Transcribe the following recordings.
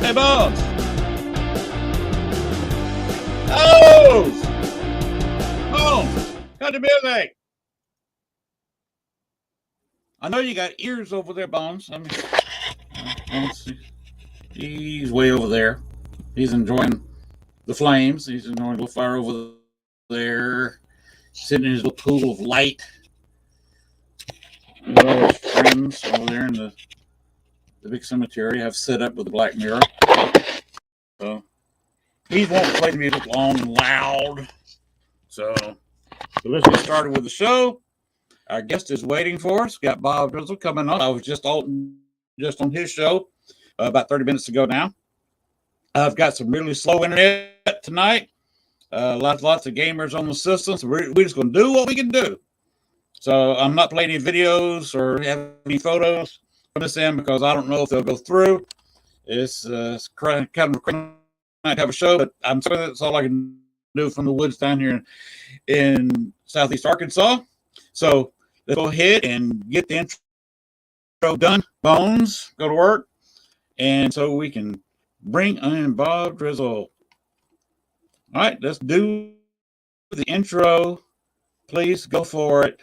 Hey, Bones. Oh! Bones, got the music. I know you got ears over there, Bones. Bones, he's way over there. He's enjoying the flames. He's enjoying the fire over there, sitting in his little pool of light. With all his friends over there in the big cemetery have set up with the black mirror. So he won't play the music long and loud. So let's get started with the show. Our guest is waiting for us. Got Bob Drizzle coming on. I was just on his show about 30 minutes ago now. I've got some really slow internet tonight. Lots of gamers on the system. So we're just going to do what we can do. So I'm not playing any videos or have any photos from this end because I don't know if they'll go through. It's kind of a night to have a show, but I'm sorry that's all I can do from the woods down here in southeast Arkansas. So let's go ahead and get the intro done. Bones, go to work. And so we can bring in Bob Drizzle. All right, let's do the intro. Please go for it.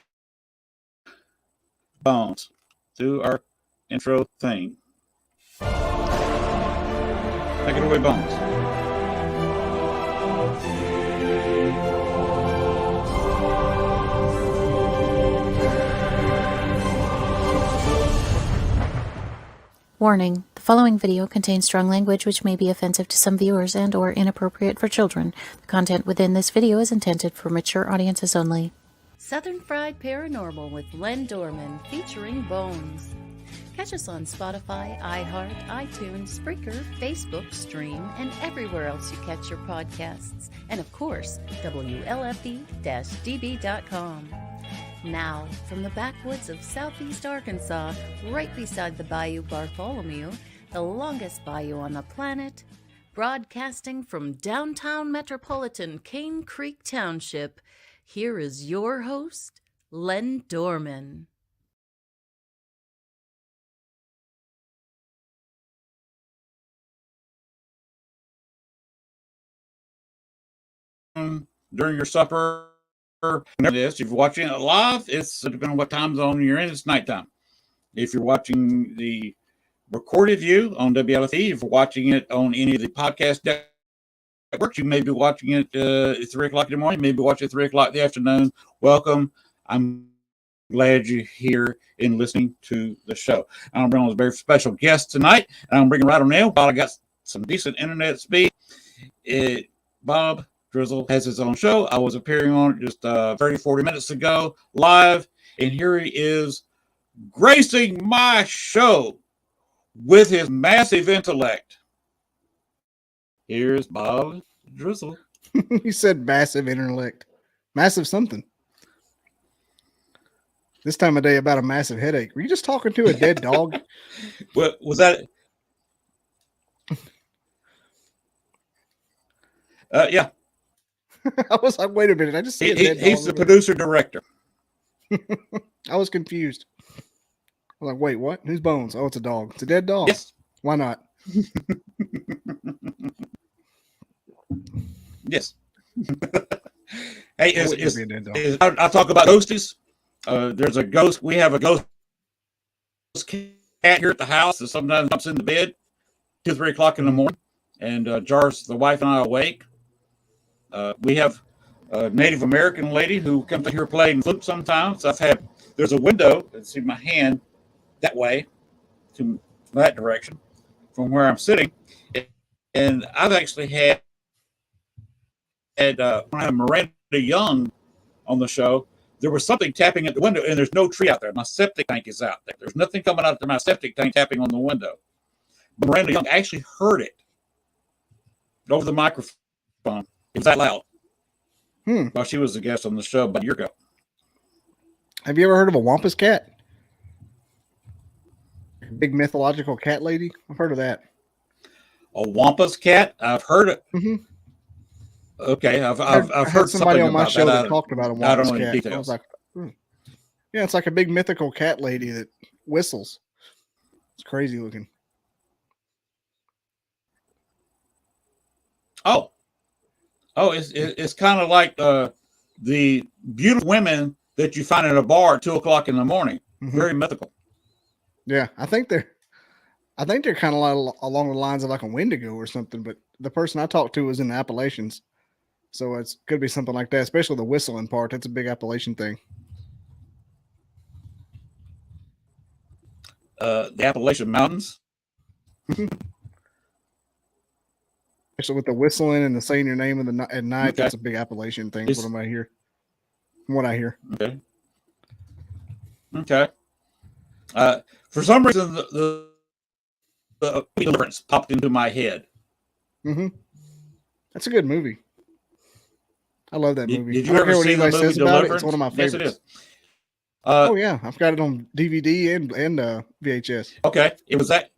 Bones, do our intro thing. Take it away, Bones. Warning, the following video contains strong language which may be offensive to some viewers and or inappropriate for children. The content within this video is intended for mature audiences only. Southern Fried Paranormal with Len Dorman featuring Bones. Catch us on Spotify, iHeart, iTunes, Spreaker, Facebook, Stream, and everywhere else you catch your podcasts. And of course, WLFE-DB.com. Now, from the backwoods of southeast Arkansas, right beside the Bayou Bartholomew, the longest bayou on the planet, broadcasting from downtown metropolitan Cane Creek Township, here is your host, Len Dorman. During your supper, if you're watching it live, it's depending on what time zone you're in, it's nighttime. If you're watching the recorded view on WLFE, if you're watching it on any of the podcast networks, you may be watching it at 3 o'clock in the morning, maybe watch it at 3 o'clock in the afternoon. Welcome. I'm glad you're here and listening to the show. I'm bringing on a very special guest tonight, and I'm bringing right on now while I got some decent internet speed. Bob Drizzle has his own show. I was appearing on it just 30-40 minutes ago live, and here he is gracing my show with his massive intellect. Here's Bob Drizzle. You said massive intellect. Massive something. This time of day about a massive headache. Were you just talking to a dead dog? What was that? Yeah. I was like, wait a minute. I just see a dead dog. He's the producer director. I was confused. I was like, wait, what? Who's Bones? Oh, it's a dog. It's a dead dog. Yes. Why not? Yes. Hey, I'll talk about ghosties. There's a ghost. We have a ghost cat here at the house that sometimes jumps in the bed 2, 3 o'clock in the morning and jars the wife and I awake. We have a Native American lady who comes in here playing flute sometimes. There's a window. Let's see my hand that way to that direction from where I'm sitting. And I've actually had when I had Miranda Young on the show, there was something tapping at the window, and there's no tree out there. My septic tank is out there. There's nothing coming out of my septic tank tapping on the window. But Miranda Young actually heard it over the microphone. It was that loud. While she was a guest on the show about a year ago. Have you ever heard of a Wampus cat? Big mythological cat lady? I've heard of that. A Wampus cat? I've heard it. Mm-hmm. Okay, I've heard somebody on my about show that. that talked about a I don't Wampus know any cat. details. I was like, yeah, it's like a big mythical cat lady that whistles. It's crazy looking. Oh, it's kind of like the beautiful women that you find in a bar at 2:00 in the morning. Very mythical. Yeah, I think they're kind of like along the lines of like a Wendigo or something. But the person I talked to was in the Appalachians, so it could be something like that. Especially the whistling part. That's a big Appalachian thing. The Appalachian Mountains. Especially with the whistling and the saying your name at night. Okay. That's a big Appalachian thing. From what I hear. Okay. Okay. For some reason, the Deliverance popped into my head. That's a good movie. I love that movie. Did you ever see the movie Deliverance? It's one of my favorites. Yes, it is. Oh yeah, I've got it on DVD and VHS. Okay, it was that.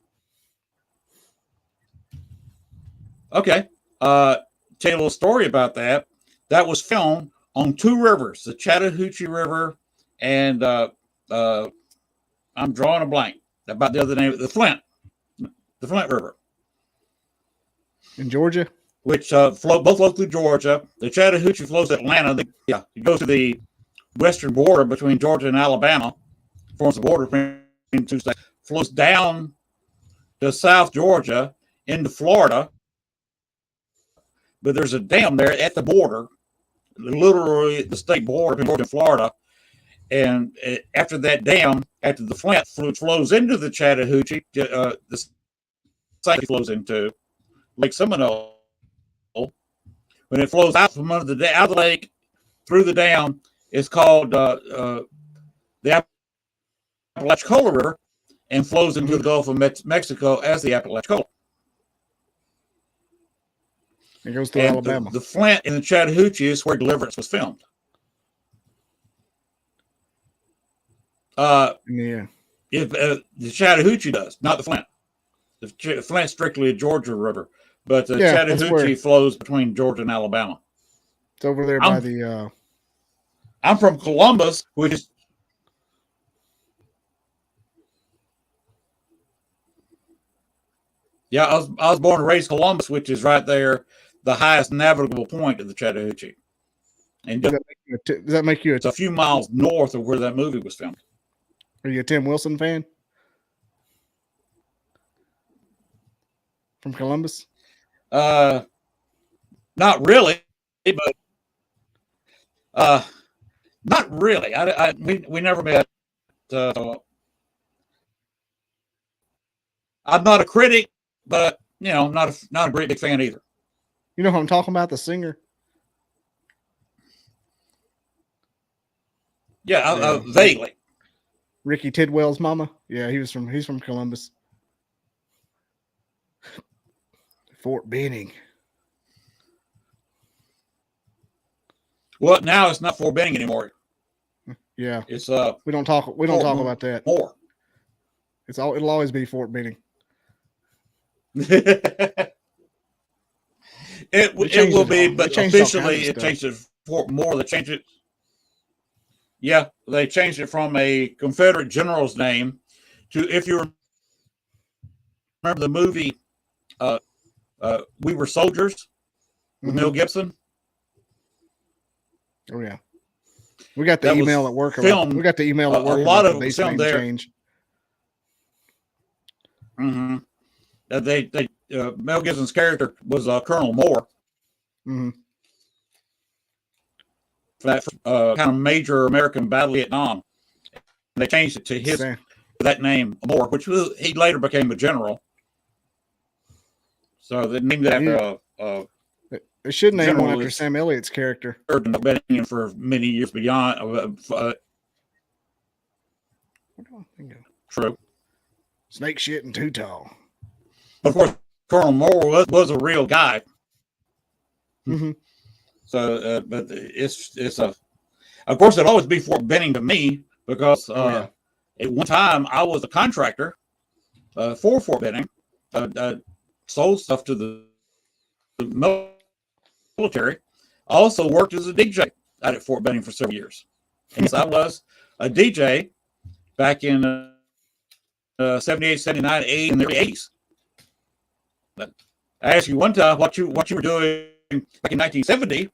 Okay, tell you a little story about that. That was filmed on two rivers, the Chattahoochee River and I'm drawing a blank about the other name, the Flint River. In Georgia? Which both flow through Georgia. The Chattahoochee flows to Atlanta. It goes to the western border between Georgia and Alabama, forms the border between two states, flows down to South Georgia into Florida. But there's a dam there at the border, literally the state border between Georgia and Florida. And after that dam, after the Flint flows into the Chattahoochee, the site flows into Lake Seminole. When it flows out from under out of the lake through the dam, it's called the Apalachicola River, and flows into the Gulf of Mexico as the Apalachicola. It goes to Alabama. The Flint in the Chattahoochee is where Deliverance was filmed. Yeah. If the Chattahoochee does, not the Flint. The Flint's strictly a Georgia river, but the Chattahoochee flows between Georgia and Alabama. It's over there by the. I'm from Columbus, which is. Yeah, I was born and raised Columbus, which is right there, the highest navigable point of the Chattahoochee. And does that make you it's a few miles north of where that movie was filmed. Are you a Tim Wilson fan? From Columbus? Not really, but not really. We never met. I'm not a critic, but not a great big fan either. You know who I'm talking about? The singer. Yeah, vaguely. Ricky Tidwell's mama. Yeah, he's from Columbus. Fort Benning. Well, now it's not Fort Benning anymore. Yeah, it's we don't talk about that. More. It'll always be Fort Benning. it will be, but officially it changed it Fort Moore. They changed it. Yeah, they changed it from a Confederate general's name to, if you remember the movie, We Were Soldiers with Mel Gibson. Oh yeah, we got the email at work. We got the email at work. A lot of them filmed there. Change. Mm-hmm. Mel Gibson's character was Colonel Moore. Mm-hmm. That kind of major American battle Vietnam. They changed it to that name, Moore, which he later became a general. So they named it after. They should name one after Sam Elliott's character. Been for many years beyond. What do I think of? True. Snake shit and too tall. Of course, Colonel Moore was a real guy. Mm-hmm. So, but of course, it'd always be Fort Benning to me because at one time I was a contractor for Fort Benning. Sold stuff to the military. I also worked as a DJ out at Fort Benning for several years. And so I was a DJ back in 78, 79, 80, in the 80s. I asked you one time what you were doing back in 1970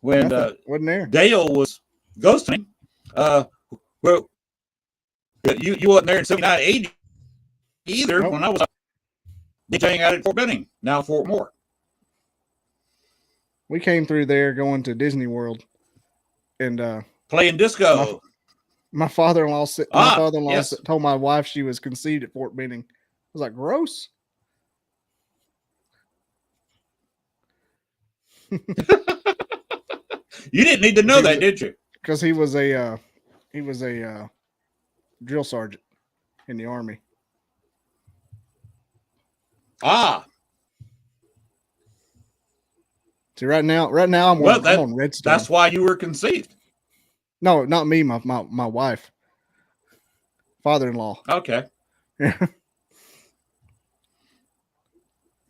when Wasn't there? Dale was ghosting. Well, you wasn't there in 79, 80 either. Nope. When I was DJing out at Fort Benning, now Fort Moore. We came through there going to Disney World, and Playing disco. my father-in-law Yes. told my wife she was conceived at Fort Benning. I was like, gross. You didn't need to know that, did you? Because he was a drill sergeant in the Army. See, right now I'm on Redstone. That's why you were conceived. No, not me. My wife, father-in-law. Okay. Yeah.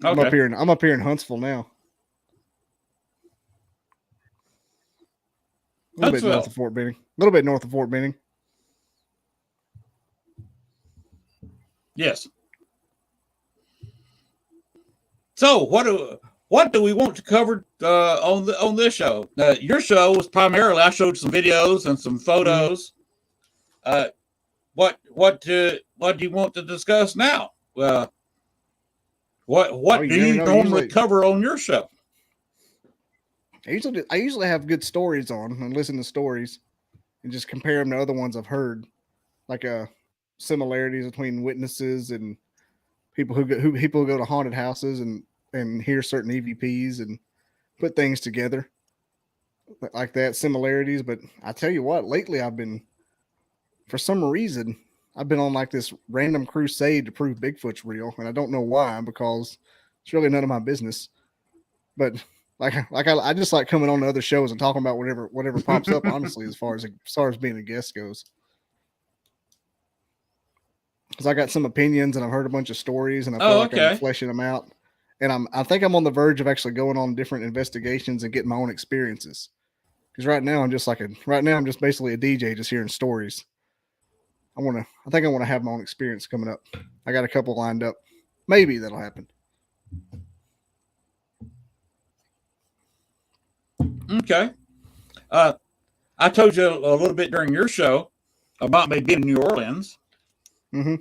I'm up here in Huntsville now. A little bit north of Fort Benning. A little bit north of Fort Benning. Yes. So what do we want to cover on this show? Your show was primarily I showed some videos and some photos. What do you want to discuss now? What do you normally cover on your show? I usually have good stories on and listen to stories and just compare them to other ones I've heard, like similarities between witnesses and people who go to haunted houses and hear certain EVPs and put things together like that, similarities. But I tell you what, lately for some reason, I've been on like this random crusade to prove Bigfoot's real, and I don't know why, because it's really none of my business. But I just like coming on to other shows and talking about whatever pops up. Honestly, as far as being a guest goes, because I got some opinions and I've heard a bunch of stories and I feel like I'm fleshing them out. And I think I'm on the verge of actually going on different investigations and getting my own experiences. Because right now I'm just basically a DJ just hearing stories. I think I want to have my own experience coming up. I got a couple lined up. Maybe that'll happen. Okay. I told you a little bit during your show about me being in New Orleans. Mm-hmm.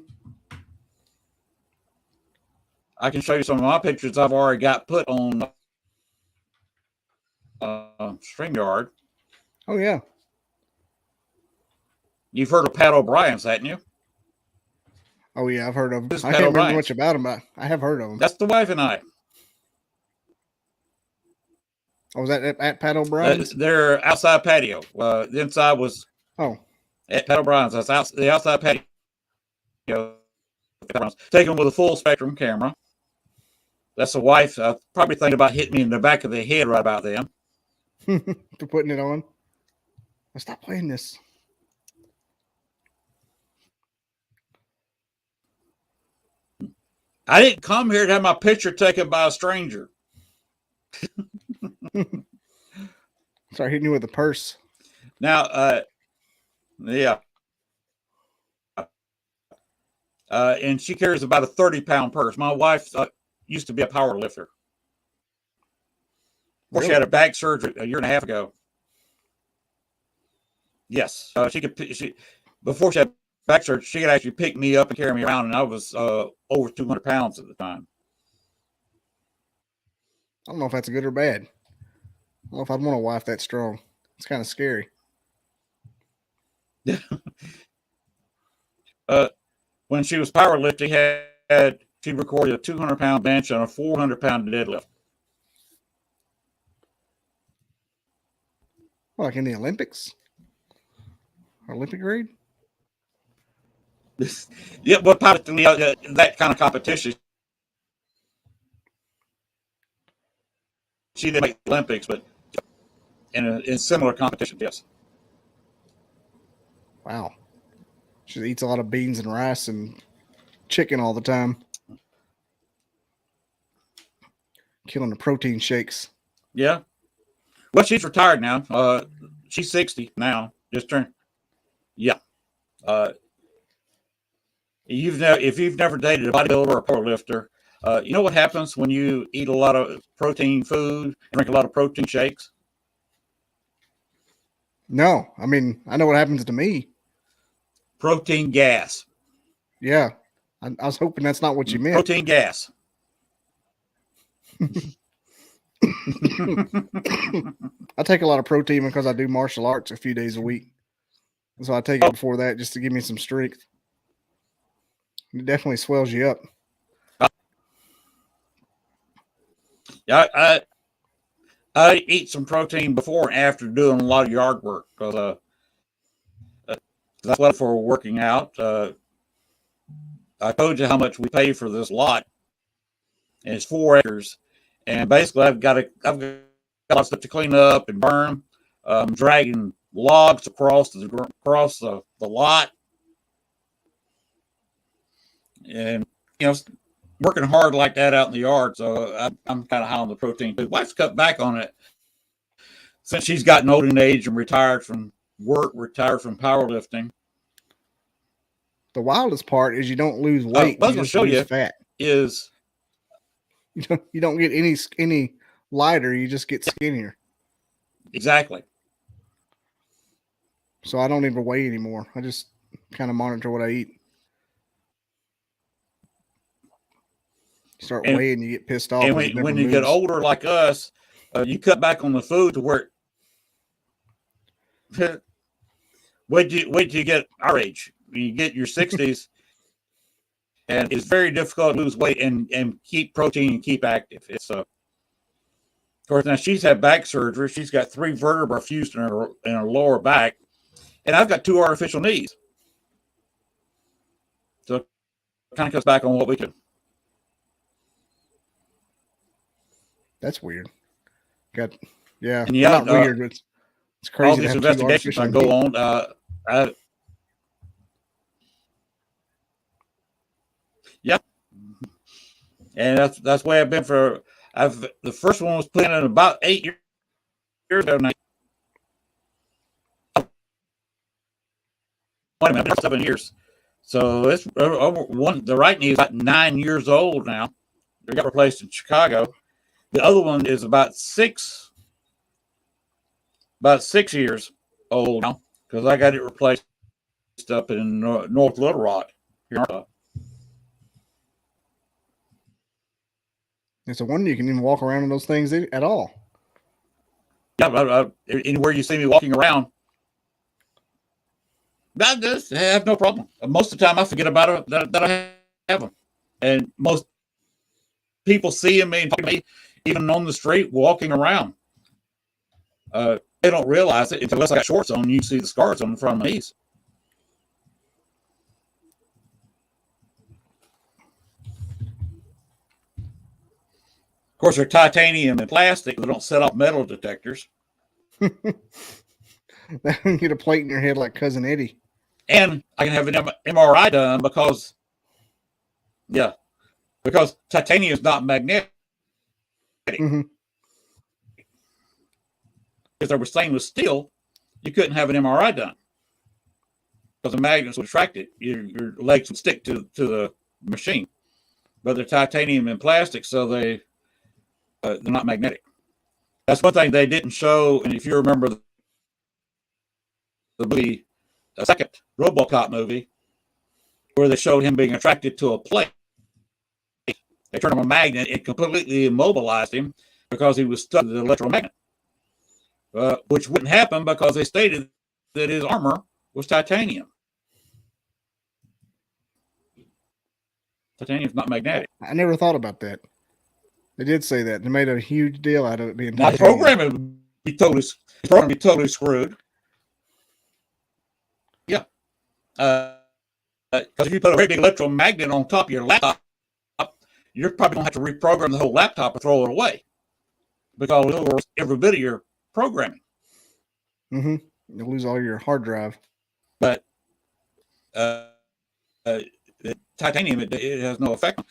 I can show you some of my pictures I've already got put on StreamYard. Oh, yeah. You've heard of Pat O'Brien's, hadn't you? Oh, yeah, I've heard of them. I can't remember much about them, but I have heard of them. That's the wife and I. Oh, was that at Pat O'Brien's? Their outside patio. The inside was at Pat O'Brien's. That's the outside patio. Taken with a full spectrum camera. That's the wife. Probably thinking about hitting me in the back of the head right about then. For putting it on. Stop playing this. I didn't come here to have my picture taken by a stranger. Start hitting you with a purse. Now, yeah. And she carries about a 30-pound purse. My wife used to be a power lifter. Of course, she had a back surgery a year and a half ago. Yes. Before she had back surgery, she could actually pick me up and carry me around, and I was over 200 pounds at the time. I don't know if that's good or bad. I don't know if I'd want a wife that strong. It's kind of scary. When she was powerlifting, she recorded a 200-pound bench and a 400-pound deadlift. Like in the Olympics? Olympic grade? Yeah, but powerlifting, that kind of competition, she didn't make the Olympics, but in similar competition, yes. Wow. She eats a lot of beans and rice and chicken all the time. Killing the protein shakes. Yeah. Well, she's retired now. She's 60 now. Just turned. Yeah. If you've never dated a bodybuilder or a power lifter, You know what happens when you eat a lot of protein food, drink a lot of protein shakes? No, I mean, I know what happens to me. Protein gas. Yeah. I was hoping that's not what you meant. Protein gas. I take a lot of protein because I do martial arts a few days a week. So I take it before that just to give me some strength. It definitely swells you up. Yeah, I eat some protein before and after doing a lot of yard work because that's what for working out. I told you how much we pay for this lot, and it's 4 acres. And basically, I've got a lot of stuff to clean up and burn. Dragging logs across the lot, and working hard like that out in the yard. So I'm kind of high on the protein. But wife's cut back on it since she's gotten old in age and retired from work, retired from powerlifting. The wildest part is you don't lose weight. I was going to show you fat. Is you don't get any lighter. You just get skinnier. Exactly. So I don't even weigh anymore. I just kind of monitor what I eat. Start weighing, you get pissed off. And when you get older like us, you cut back on the food to where wait till you get our age. You get your 60s, and it's very difficult to lose weight and keep protein and keep active. It's of course, now she's had back surgery. She's got 3 vertebrae fused in her lower back, and I've got 2 artificial knees. So it kind of cuts back on what we do. That's weird. Yeah, and yeah, not weird, but it's crazy. All these investigations I go on. Yeah, and that's the way I've been for. The first one was planted about 8 years ago. Wait a minute, 7 years. So it's the right knee is about 9 years old now. They got replaced in Chicago. The other one is about 6 years old now because I got it replaced up in North Little Rock. It's a wonder you can even walk around in those things at all. Yeah, anywhere you see me walking around, I just have no problem. Most of the time, I forget about it that I have them, and most people seeing me and talking to me, even on the street, walking around. They don't realize it unless I got shorts on. You see the scars on the front of my knees. Of course, they're titanium and plastic. They don't set off metal detectors. Get a plate in your head like Cousin Eddie. And I can have an MRI done because titanium is not magnetic. Mm-hmm. If there was stainless steel, you couldn't have an MRI done because the magnets would attract it. Your legs would stick to the machine. But they're titanium and plastic, so they're not magnetic. That's one thing they didn't show. And if you remember the movie, the second RoboCop movie, where they showed him being attracted to a plate, they turned on a magnet. It completely immobilized him because he was stuck to the electromagnet, which wouldn't happen because they stated that his armor was titanium. Titanium's not magnetic. I never thought about that. They did say that. They made a huge deal out of it being Now, the program would be totally screwed. Yeah. Because if you put a very big electromagnet on top of your laptop, you're probably going to have to reprogram the whole laptop or throw it away because it'll lose every bit of your programming. Mm-hmm. You'll lose all your hard drive. But titanium, it has no effect.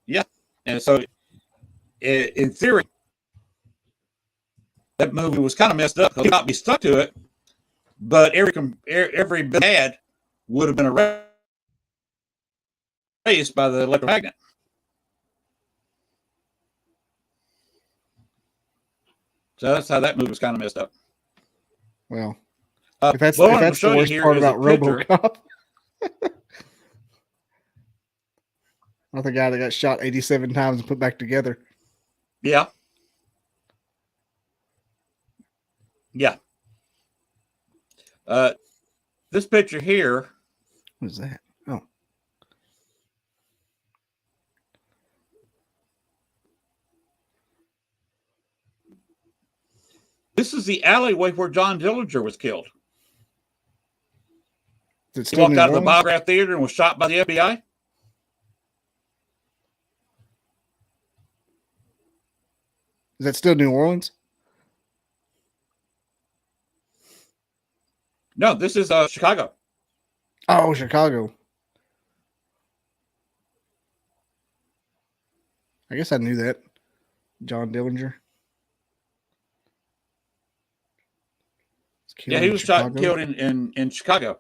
Yeah. And so, in theory, that movie was kind of messed up because he not be stuck to it, but every bad would have been erased by the electromagnet. So that's how that movie was kind of messed up. Well, What if that's I wanted to the show you worst here part is a about picture. RoboCop. Not the guy that got shot 87 times and put back together. Yeah. Yeah. This picture here. What is that? Oh. This is the alleyway where John Dillinger was killed. Is it He still walked New out of the Orleans? Biograph Theater and was shot by the FBI. Is that still New Orleans? No, this is Chicago. Oh, Chicago. I guess I knew that. John Dillinger. Yeah, he was shot and killed in Chicago.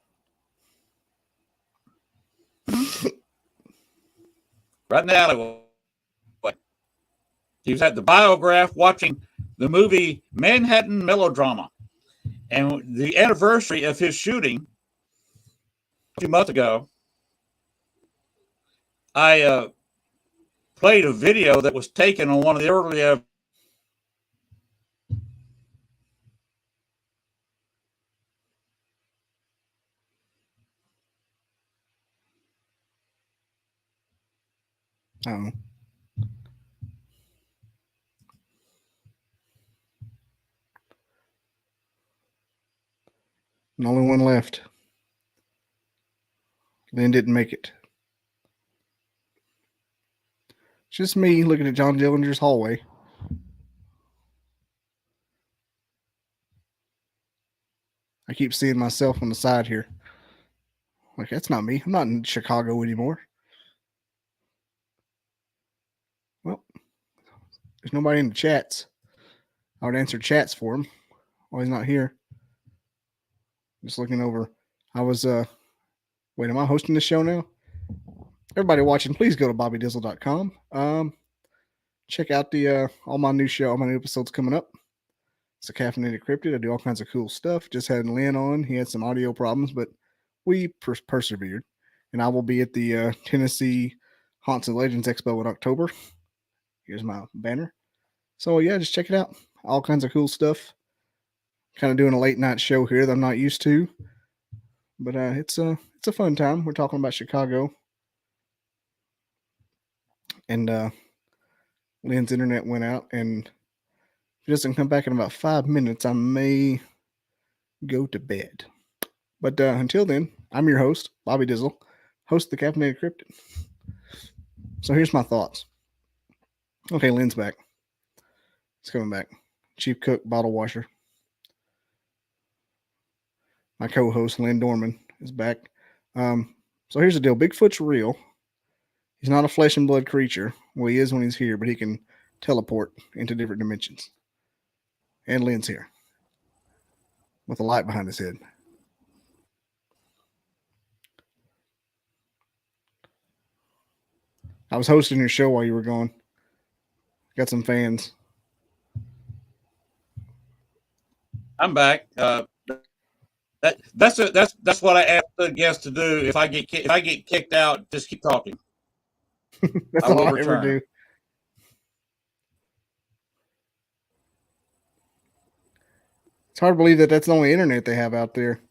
Right in the alleyway. He was at the Biograph watching the movie Manhattan Melodrama. And the anniversary of his shooting a few months ago, I played a video that was taken on one of the early Oh. And only one left. Lynn didn't make it. It's just me looking at John Dillinger's hallway. I keep seeing myself on the side here. Like, that's not me. I'm not in Chicago anymore. Well, there's nobody in the chats. I would answer chats for him. Oh, he's not here. Just looking over. I was, wait, am I hosting this show now? Everybody watching, please go to bobbydizzle.com. Check out the all my new episodes coming up. It's a Caffeinated Cryptid. I do all kinds of cool stuff. Just had Lynn on. He had some audio problems, but we persevered. And I will be at the Tennessee Haunts and Legends Expo in October. Here's my banner. So yeah, just check it out. All kinds of cool stuff. Kind of doing a late night show here that I'm not used to, but it's a fun time. We're talking about Chicago, and Lynn's internet went out, and if it doesn't come back in about 5 minutes, I may go to bed. But until then, I'm your host, Bobby Dizzle, host of the Caffeinated Cryptid. So here's my thoughts. Okay, Lynn's back. It's coming back. Chief cook, bottle washer. My co-host, Lynn Dorman, is back. So here's the deal. Bigfoot's real. He's not a flesh and blood creature. Well, he is when he's here, but he can teleport into different dimensions. And Lynn's here with a light behind his head. I was hosting your show while you were gone. Got some fans. I'm back. That's what I asked the guests to do. If I get kicked out, just keep talking. That's I will all I ever return. do. It's hard to believe that that's the only internet they have out there.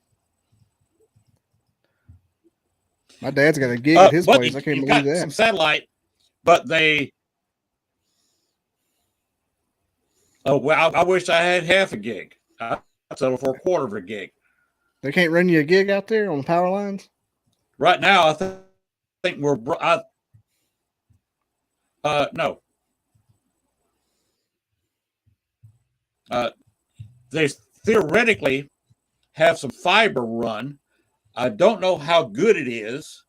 My dad's got a gig at his place. I can't believe that. Some satellite, but they. Oh well, I wish I had half a gig. I settled for a quarter of a gig. They can't run you a gig out there on the power lines? Right now, I think we're. No. They theoretically have some fiber run. I don't know how good it is,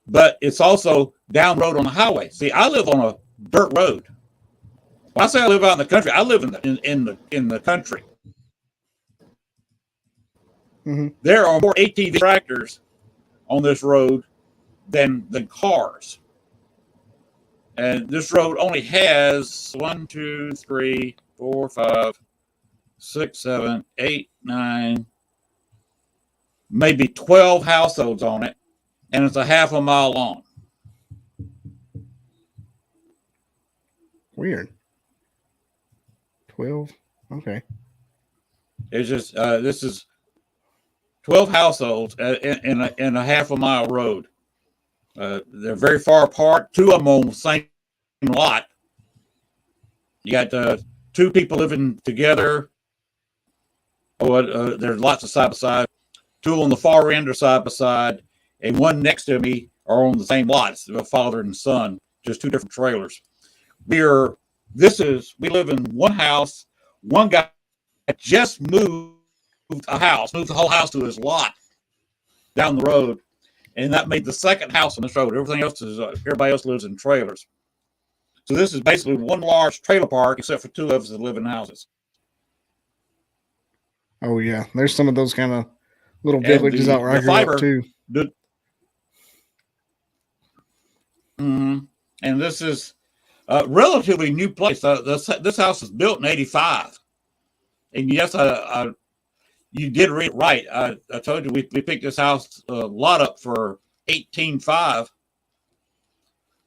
but it's also down road on the highway. See, I live on a dirt road. When I say I live out in the country, I live in the country. Mm-hmm. There are more ATV tractors on this road than cars. And this road only has 1, 2, 3, 4, 5, 6, 7, 8, 9, maybe 12 households on it, and it's a half a mile long. Weird. 12. Okay. It's just this is 12 households in a half a mile road. They're very far apart. Two of them on the same lot. You got 2 people living together. There's lots of side by side. 2 on the far end are side by side, and one next to me are on the same lots. A father and son, just 2 different trailers. We live in one house. One guy just moved moved the whole house to his lot down the road, and that made the second house on this road. Everything else is everybody else lives in trailers. So this is basically one large trailer park, except for 2 of us that live in houses. Oh yeah, there's some of those kind of little villages out where I grew up too. And this is a relatively new place. This house was built in '85, and yes, you did read it right. I told you we picked this house lot up for $18,500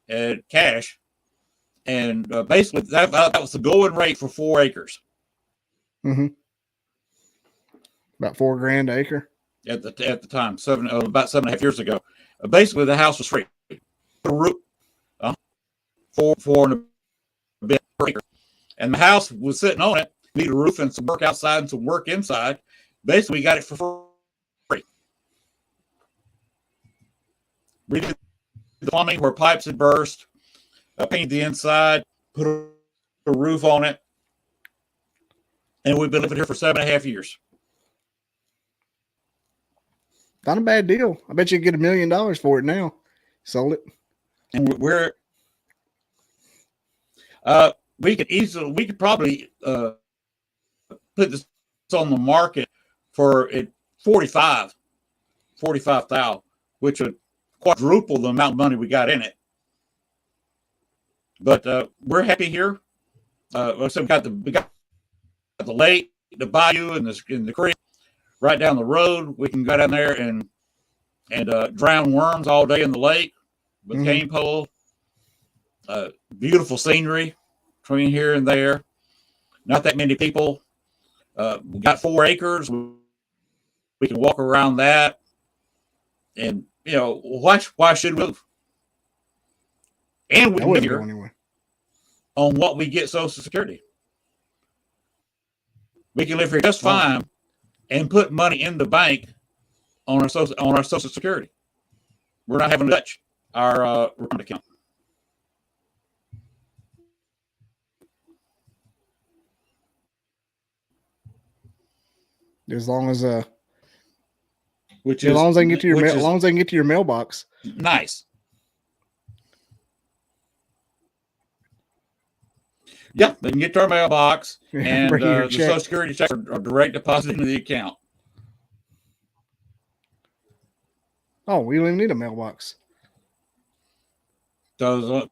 at cash, and basically that was the going rate for 4 acres. Mm-hmm. About $4,000 an acre at the time, about 7.5 years ago. Basically, the house was free. Roof, 4 and a bit per acre, and the house was sitting on it. Needed a roof and some work outside and some work inside. Basically, we got it for free. We did the plumbing where pipes had burst, painted the inside, put a roof on it, and we've been living here for 7.5 years. Not a bad deal. I bet you could get $1 million for it now. Sold it. And we could probably put this on the market for $45,000, which would quadruple the amount of money we got in it. But we're happy here. So we got the lake, the bayou, and the creek right down the road. We can go down there and drown worms all day in the lake with cane pole. Beautiful scenery between here and there. Not that many people. We got 4 acres. We can walk around that, and why should we move? And we can live here on what we get Social Security. We can live here just fine and put money in the bank on our Social Security. We're not having to touch our retirement account. As long as they can get to your mailbox. Nice. Yeah, they can get to our mailbox, and the Social Security checks are direct deposit into the account. Oh, we don't even need a mailbox. So,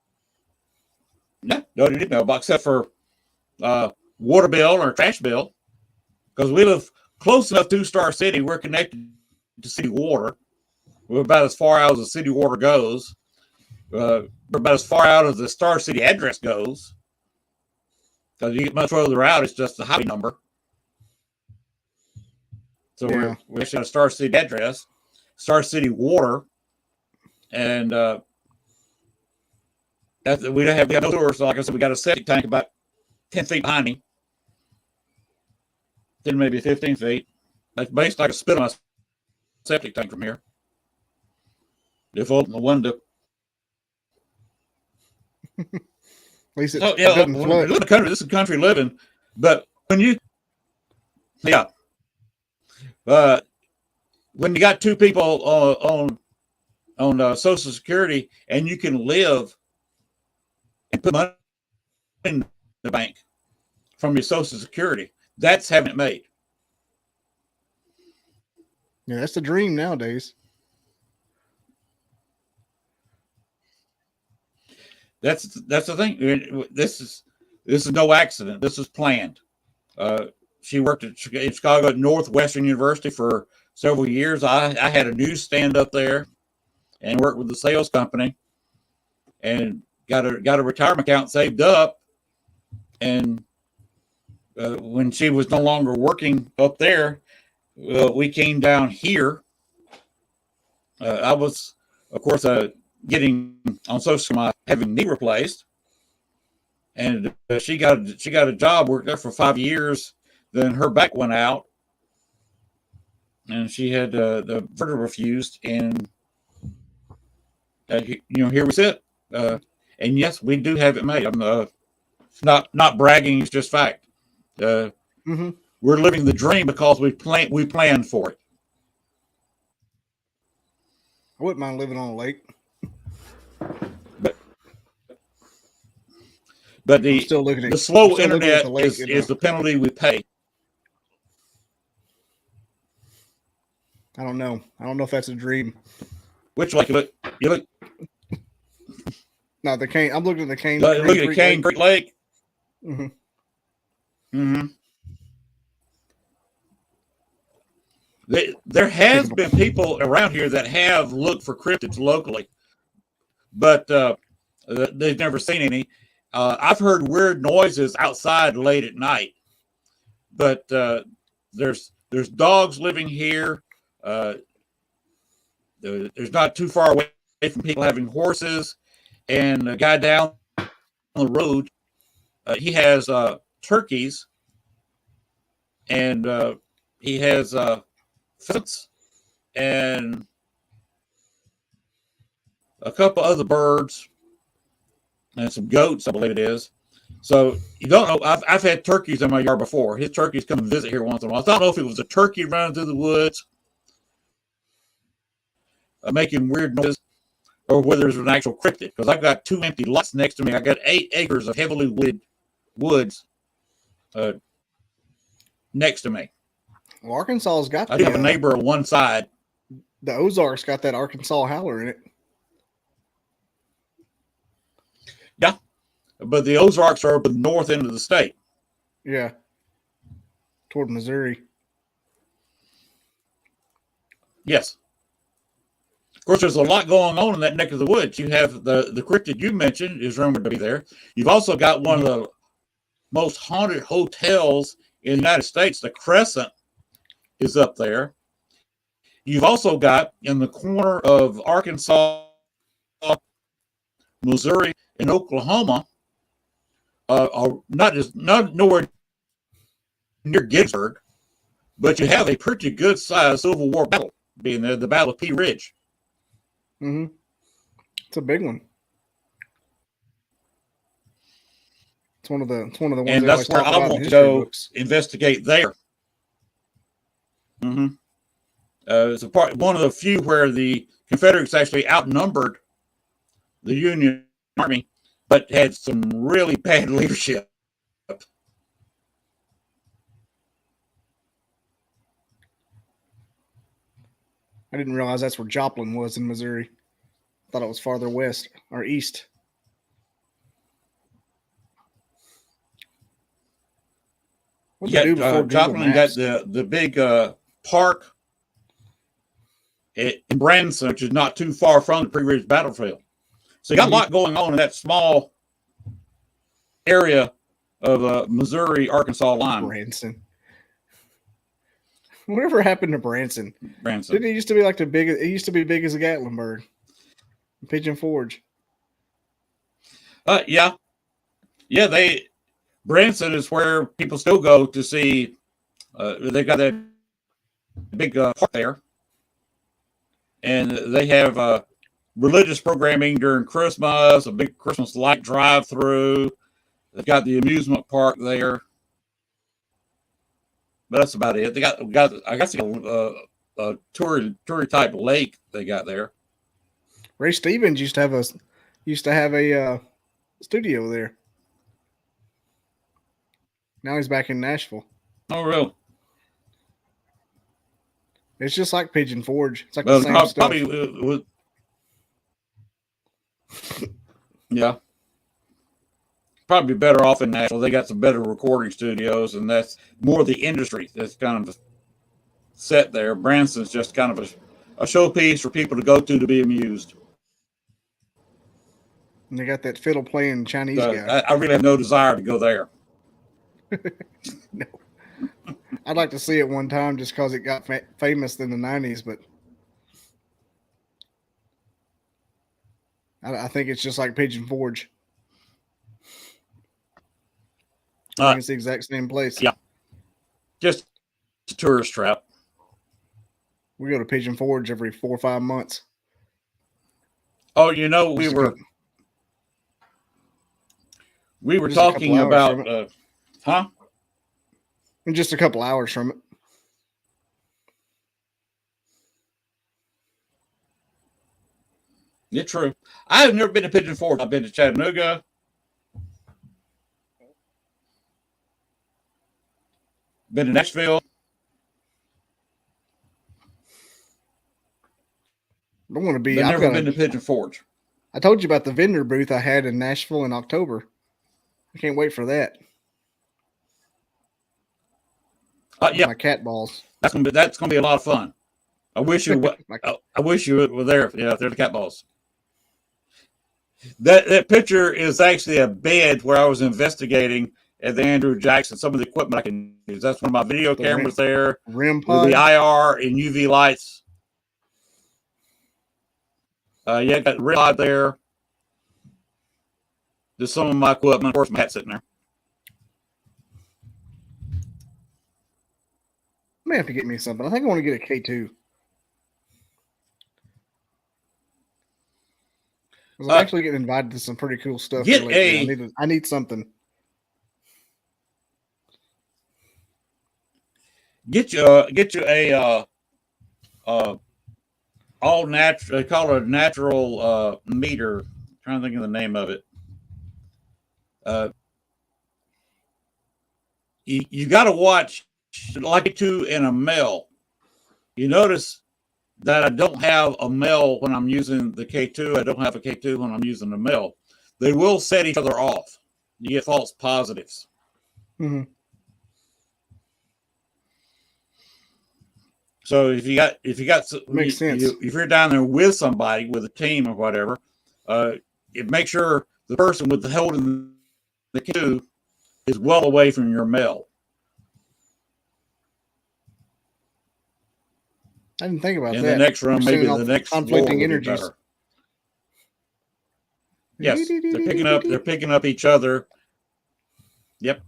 don't need a mailbox except for water bill or trash bill, because we live close enough to Star City. We're connected to city water. We're about as far out as the city water goes. We're about as far out as the Star City address goes. Because you get much further out, it's just the highway number. So we actually have a Star City address, Star City water, and we have no sewer. So like I said, we got a septic tank about 10 feet behind me. Then maybe 15 feet. That's basically like a spit on a septic tank from here. If open the window. At least this is country living, but when you got 2 people on Social Security and you can live and put money in the bank from your Social Security, that's having it made. Yeah, that's the dream nowadays. That's the thing. This is no accident. This is planned. She worked at Chicago at Northwestern University for several years. I had a newsstand up there and worked with the sales company and got a retirement account saved up. And when she was no longer working up there, we came down here. I was, of course, getting on Social Security, having knee replaced, and she got a job, worked there for 5 years. Then her back went out, and she had the vertebra fused, and here we sit. And yes, we do have it made. I'm not bragging; it's just fact. We're living the dream because we planned for it. I wouldn't mind living on a lake. But the slow internet is the penalty we pay. I don't know. I don't know if that's a dream. Which lake you look? No, the Cane. I'm looking at the Cane. Look at the Cane Great Lake. There has been people around here that have looked for cryptids locally, but they've never seen any. I've heard weird noises outside late at night, but there's dogs living here. There's not too far away from people having horses, and a guy down the road, he has turkeys, and he has pheasants and a couple other birds and some goats, I believe it is. So you don't know. I've had turkeys in my yard before. His turkeys come and visit here once in a while. I don't know if it was a turkey running through the woods, making weird noises, or whether there's an actual cryptid. Because I've got 2 empty lots next to me. I got 8 acres of heavily wooded woods next to me. Well, Arkansas's got. I do have a neighbor on one side. The Ozarks got that Arkansas howler in it. Yeah, but the Ozarks are up the north end of the state. Yeah, toward Missouri. Yes. Of course, there's a lot going on in that neck of the woods. You have the cryptid you mentioned is rumored to be there. You've also got one of the most haunted hotels in the United States. The Crescent is up there. You've also got in the corner of Arkansas, Missouri, and Oklahoma, not nowhere near Gettysburg, but you have a pretty good sized Civil War battle being there, the Battle of Pea Ridge. It's a big one. It's one of the ones. And that's where I want to go investigate there. It's one of the few where the Confederates actually outnumbered the Union Army, but had some really bad leadership. I didn't realize that's where Joplin was in Missouri. I thought it was farther west or east. Joplin got the big park in Branson, which is not too far from the Pea Ridge battlefield. So you got a lot going on in that small area of Missouri-Arkansas line. Branson. Whatever happened to Branson? Branson. Didn't it used to be like it used to be big as a Gatlinburg, Pigeon Forge. Yeah. Branson is where people still go to see. They've got that big park there, and they have religious programming during Christmas, a big Christmas light drive-through. They've got the amusement park there, but that's about it. They got I guess a toury type lake they got there. Ray Stevens used to have a studio there. Now he's back in Nashville. Oh, really? It's just like Pigeon Forge. It's like the same stuff. probably better off in Nashville. They got some better recording studios, and that's more the industry that's kind of set there. Branson's just kind of a showpiece for people to go to be amused. And they got that fiddle playing Chinese guy. I really have no desire to go there. No. I'd like to see it one time just because it got famous in the 90s, but I think it's just like Pigeon Forge. I think it's the exact same place. Yeah. Just a tourist trap. We go to Pigeon Forge every 4 or 5 months. Oh, we were talking about, huh? In just a couple hours from it. Yeah, true. I've never been to Pigeon Forge. I've been to Chattanooga. Been to Nashville. I don't want to be. I've never been to Pigeon Forge. I told you about the vendor booth I had in Nashville in October. I can't wait for that. Yeah, my cat balls. That's gonna be a lot of fun. I wish you were there. Yeah, they're the cat balls. That picture is actually a bed where I was investigating at the Andrew Jackson some of the equipment I can use. That's one of my video cameras there. REM with pod. the IR and UV lights. Yeah, got the red light there. There's some of my equipment. Of course, Matt's sitting there. I may have to get me something. I think I want to get a K2. I'm actually getting invited to some pretty cool stuff. I need something. Get you a all natural. They call it a natural meter. I'm trying to think of the name of it. You got to watch like K2 in a male. You notice that I don't have a male when I'm using the K2. I don't have a K2 when I'm using the male. They will set each other off. You get false positives. Mm-hmm. So if Makes sense. If you're down there with somebody, with a team or whatever, make sure the person with the holding the K2 is well away from your male. I didn't think about in that. In the next room, maybe the next conflicting energies. Yes, they're picking up each other. Yep.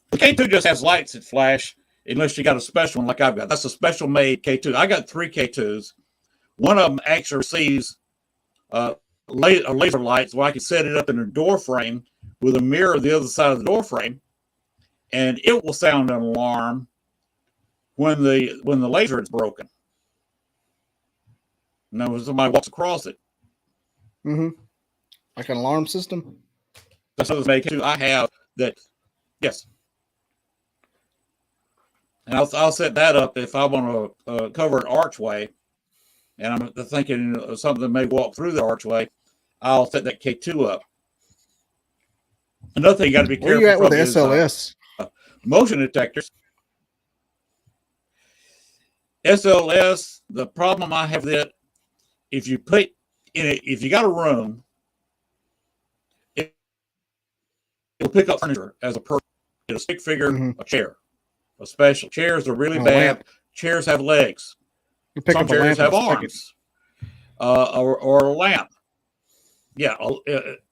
The K2 just has lights that flash unless you got a special one like I've got. That's a special made K2. I got 3 K2s. One of them actually receives laser lights where I can set it up in a door frame with a mirror the other side of the door frame, and it will sound an alarm when the laser is broken. Now, when somebody walks across it. Mm-hmm. Like an alarm system? That's what K2 I have that, yes. And I'll set that up if I want to cover an archway, and I'm thinking something may walk through the archway. I'll set that K2 up. Another thing you got to be careful. Where are you at with SLS? Motion detectors. SLS. The problem I have that if you put in it, if you got a room, it'll pick up furniture as a person. A stick figure, a chair. A special. Chairs are really bad. Lamp. Chairs have legs. Some chairs have arms. Or a lamp. Yeah,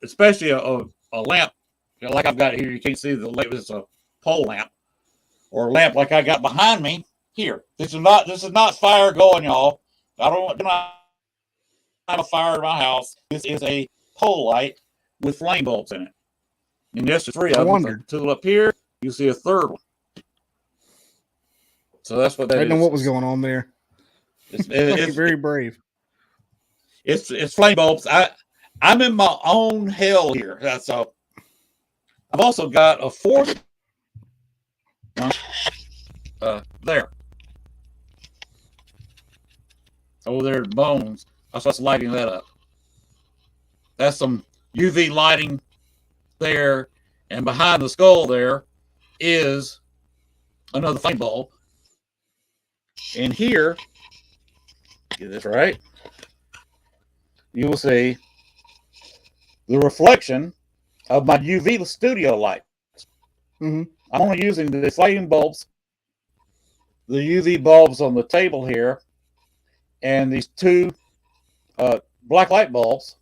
especially a lamp like I've got here. You can't see the lamp. It's a pole lamp or a lamp like I got behind me here. This is not fire going, y'all. I don't have a fire in my house. This is a pole light with flame bulbs in it. And there's 3 of them. 2 up here. You see a 3rd one. So that's what that is. I didn't know what was going on there. It's very brave. It's flame bulbs. I'm in my own hell here. So I've also got a 4th there. Oh, there's bones. I was lighting that up. That's some UV lighting there, and behind the skull there is another flame bulb. And here, get this right, you will see the reflection of my UV studio light. Mm-hmm. I'm only using the flame bulbs, the UV bulbs on the table here, and these two black light bulbs.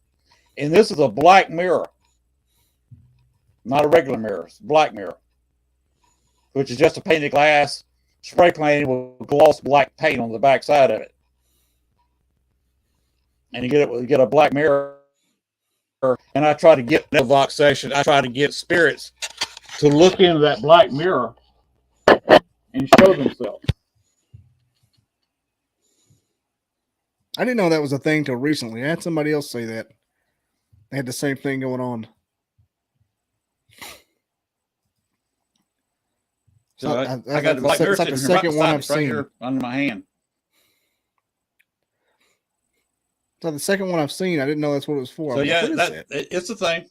And this is a black mirror, not a regular mirror. It's a black mirror, which is just a painted glass, spray painted with gloss black paint on the back side of it. And you get a black mirror. And I try to get in the Vox session, I try to get spirits to look into that black mirror and show themselves. I didn't know that was a thing till recently. I had somebody else say that. They had the same thing going on. So I got the black mirror sitting the here right second one I've right seen. here under my hand. So the second one I've seen, I didn't know that's what it was for. So yeah, it's the thing.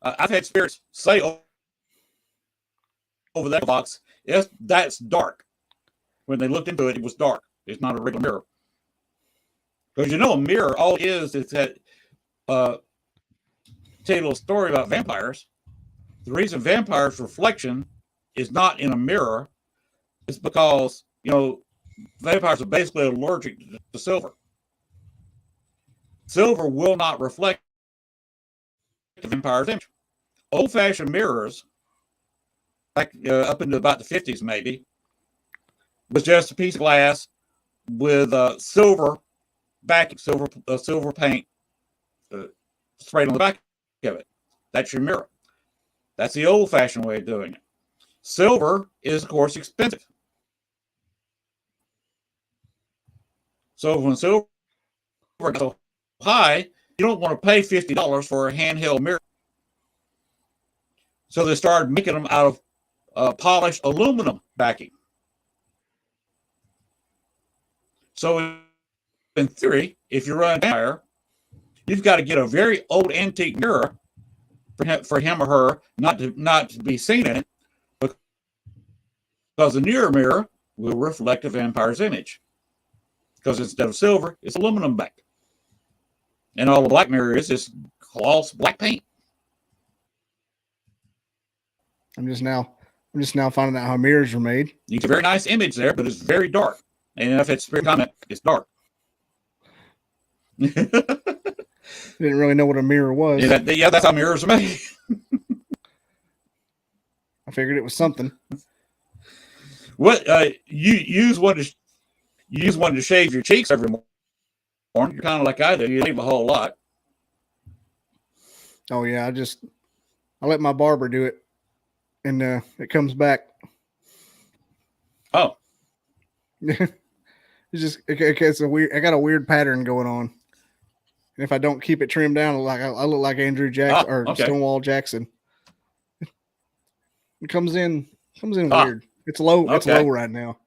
I've had spirits say over that box, yes, that's dark. When they looked into it, it was dark. It's not a regular mirror. Because a mirror, all it is that tell you a little story about vampires. The reason vampires' reflection is not in a mirror is because, vampires are basically allergic to silver. Silver will not reflect the vampire's image. Old-fashioned mirrors, back up into about the 50s maybe, was just a piece of glass with silver backing, silver paint sprayed on the back of it. That's your mirror. That's the old-fashioned way of doing it. Silver is, of course, expensive. So when silver is so high, you don't want to pay $50 for a handheld mirror. So they started making them out of polished aluminum backing. So in theory, if you run a vampire, you've got to get a very old antique mirror for him or her not to be seen in it, because the newer mirror will reflect a vampire's image. Because instead of silver, it's aluminum back. And all the black mirror is just gloss black paint. I'm just now finding out how mirrors are made. You get a very nice image there, but it's very dark. And if it's spirit comment, it's dark. Didn't really know what a mirror was. Yeah, that's how mirrors are made. I figured it was something. What you use one to shave your cheeks every morning. You're kind of like I do. You leave a whole lot. Oh yeah, I let my barber do it, and it comes back. Oh, it's a weird. I got a weird pattern going on, and if I don't keep it trimmed down, I look like Andrew Jackson or Stonewall Jackson. It comes in weird. It's low. Okay. It's low right now.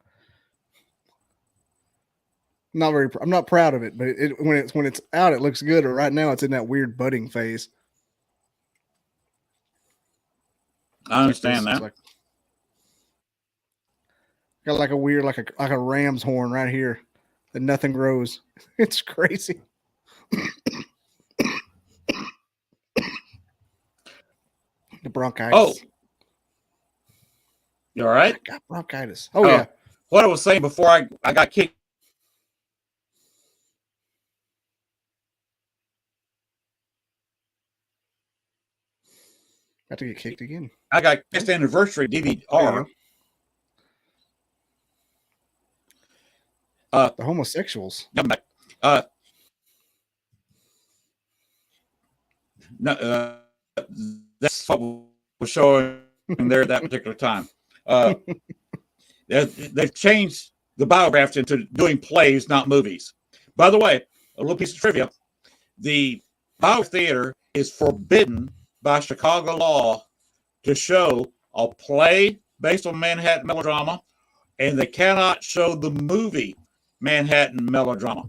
I'm not proud of it, but when it's out, it looks good. But right now, it's in that weird budding phase. I understand that. Got like a weird, like a ram's horn right here, that nothing grows. It's crazy. The bronchitis. Oh, you all right? I got bronchitis. Oh yeah. What I was saying before I got kicked. Got to get kicked again. I got best anniversary DVR. The homosexuals. No, that's what was showing there at that particular time. They've changed the Biograph into doing plays, not movies. By the way, a little piece of trivia: the Biograph Theater is forbidden by Chicago law to show a play based on Manhattan melodrama, and they cannot show the movie Manhattan melodrama.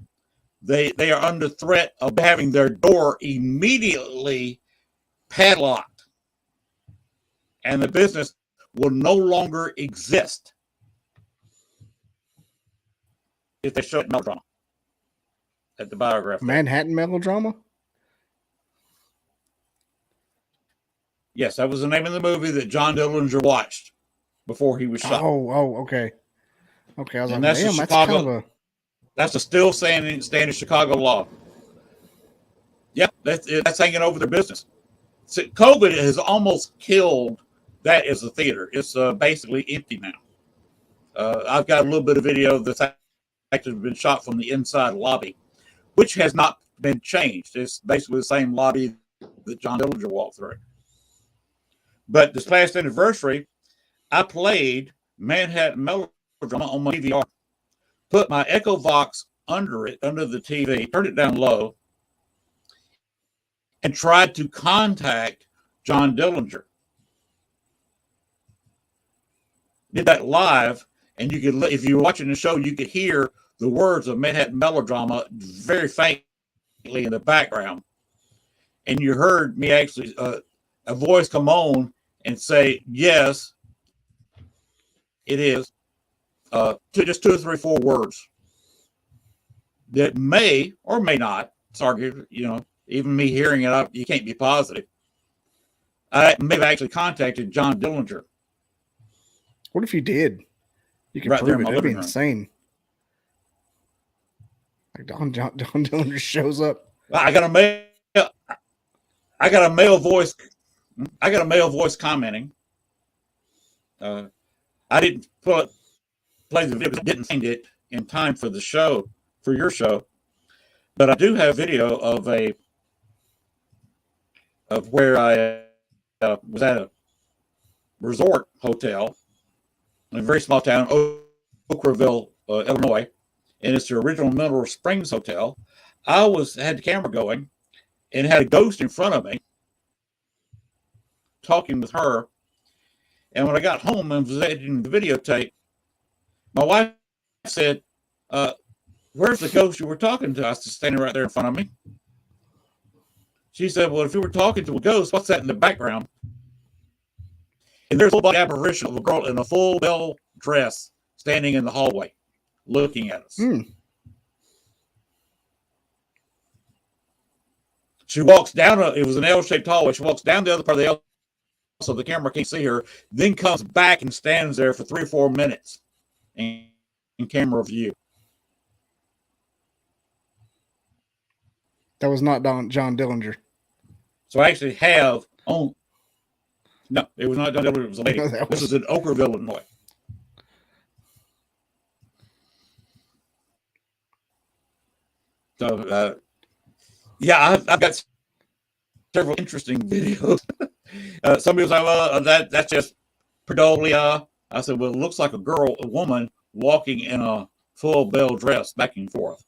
they are under threat of having their door immediately padlocked, and the business will no longer exist if they show it melodrama at the Biograph. Manhattan Melodrama? Yes, that was the name of the movie that John Dillinger watched before he was shot. Oh, okay. Okay, I was And like, that's damn, the that's Chicago- kind of a... That's a still standing Chicago law. Yep, that's hanging over their business. So COVID has almost killed that as a theater. It's basically empty now. I've got a little bit of video that's actually been shot from the inside lobby, which has not been changed. It's basically the same lobby that John Dillinger walked through. But this past anniversary, I played Manhattan Melodrama on my DVR, put my Echo Vox under it, under the TV, turned it down low, and tried to contact John Dillinger. Did that live, and you could, if you were watching the show, you could hear the words of Manhattan Melodrama very faintly in the background, and you heard me actually a voice come on and say, "Yes, it is." Just 2 or 3, 4 words that may or may not. It's argued, even me hearing it, you can't be positive. I may have actually contacted John Dillinger. What if you did? You could Right there prove in it. my That'd be living room. insane. Like Don Dillinger shows up. I got a male voice. I got a male voice commenting. I didn't play the video. Didn't find it in time for the show, for your show, but I do have video of where I was at a resort hotel in a very small town, Oakville, Illinois, and it's the original Mineral Springs Hotel. I had the camera going and had a ghost in front of me talking with her. And when I got home and was editing the videotape, my wife said, "Where's the ghost you were talking to?" I was just standing right there in front of me. She said, "Well, if you were talking to a ghost, what's that in the background?" And there's a little apparition of a girl in a full bell dress standing in the hallway looking at us. She walks down, it was an L-shaped hallway. She walks down the other part of the L so the camera can't see her, then comes back and stands there for 3 or 4 minutes in camera view. That was not John Dillinger. So I actually have on. No, it was not John Dillinger. It was a lady. This was in Oakville, Illinois. So, yeah, I've got several interesting videos. Some people say, "Well, that's just pareidolia." I said, "Well, it looks like a woman walking in a full bell dress back and forth."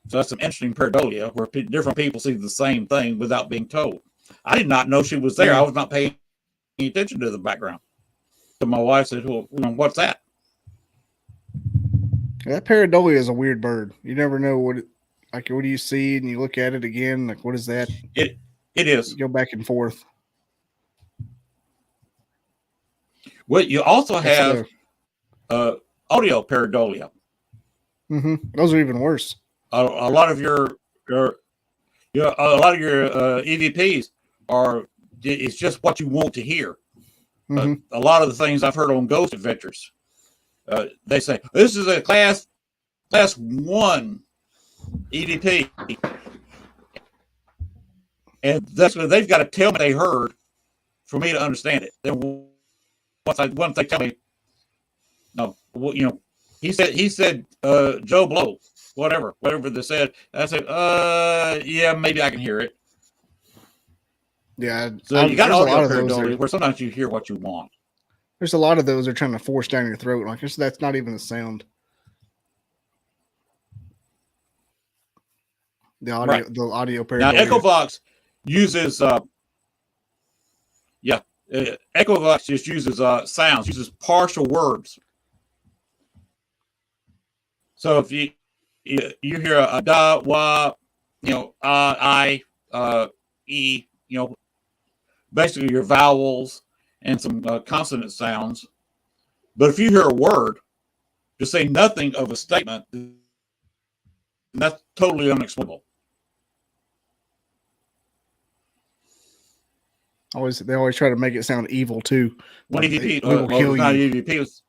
So that's some interesting pareidolia where different people see the same thing without being told. I did not know she was there. I was not paying attention to the background. So my wife said, "Well, what's that?" That pareidolia is a weird bird. You never know what do you see, and you look at it again, like, what is that? It is. You go back and forth. Well, you also have audio pareidolia. Those are even worse. A lot of your EVPs are, it's just what you want to hear. A lot of the things I've heard on Ghost Adventures, they say this is a class 1 EVP, and that's what they've got to tell me they heard for me to understand it. Then once they tell me, no, he said Joe Blow, whatever they said. I said, yeah, maybe I can hear it. Yeah. So you got audio pareidolia where sometimes you hear what you want. There's a lot of those they're trying to force down your throat. Like, that's not even the sound. The audio, right. The audio pareidolia. Now, Echo Vox uses, Echo Vox just uses sounds, uses partial words. So if you hear a da, wa, I, e, basically your vowels and some consonant sounds. But if you hear a word, to say nothing of a statement, that's totally unexplainable. They always try to make it sound evil too. One Like EVP, we will kill it's not you. EVP. It's,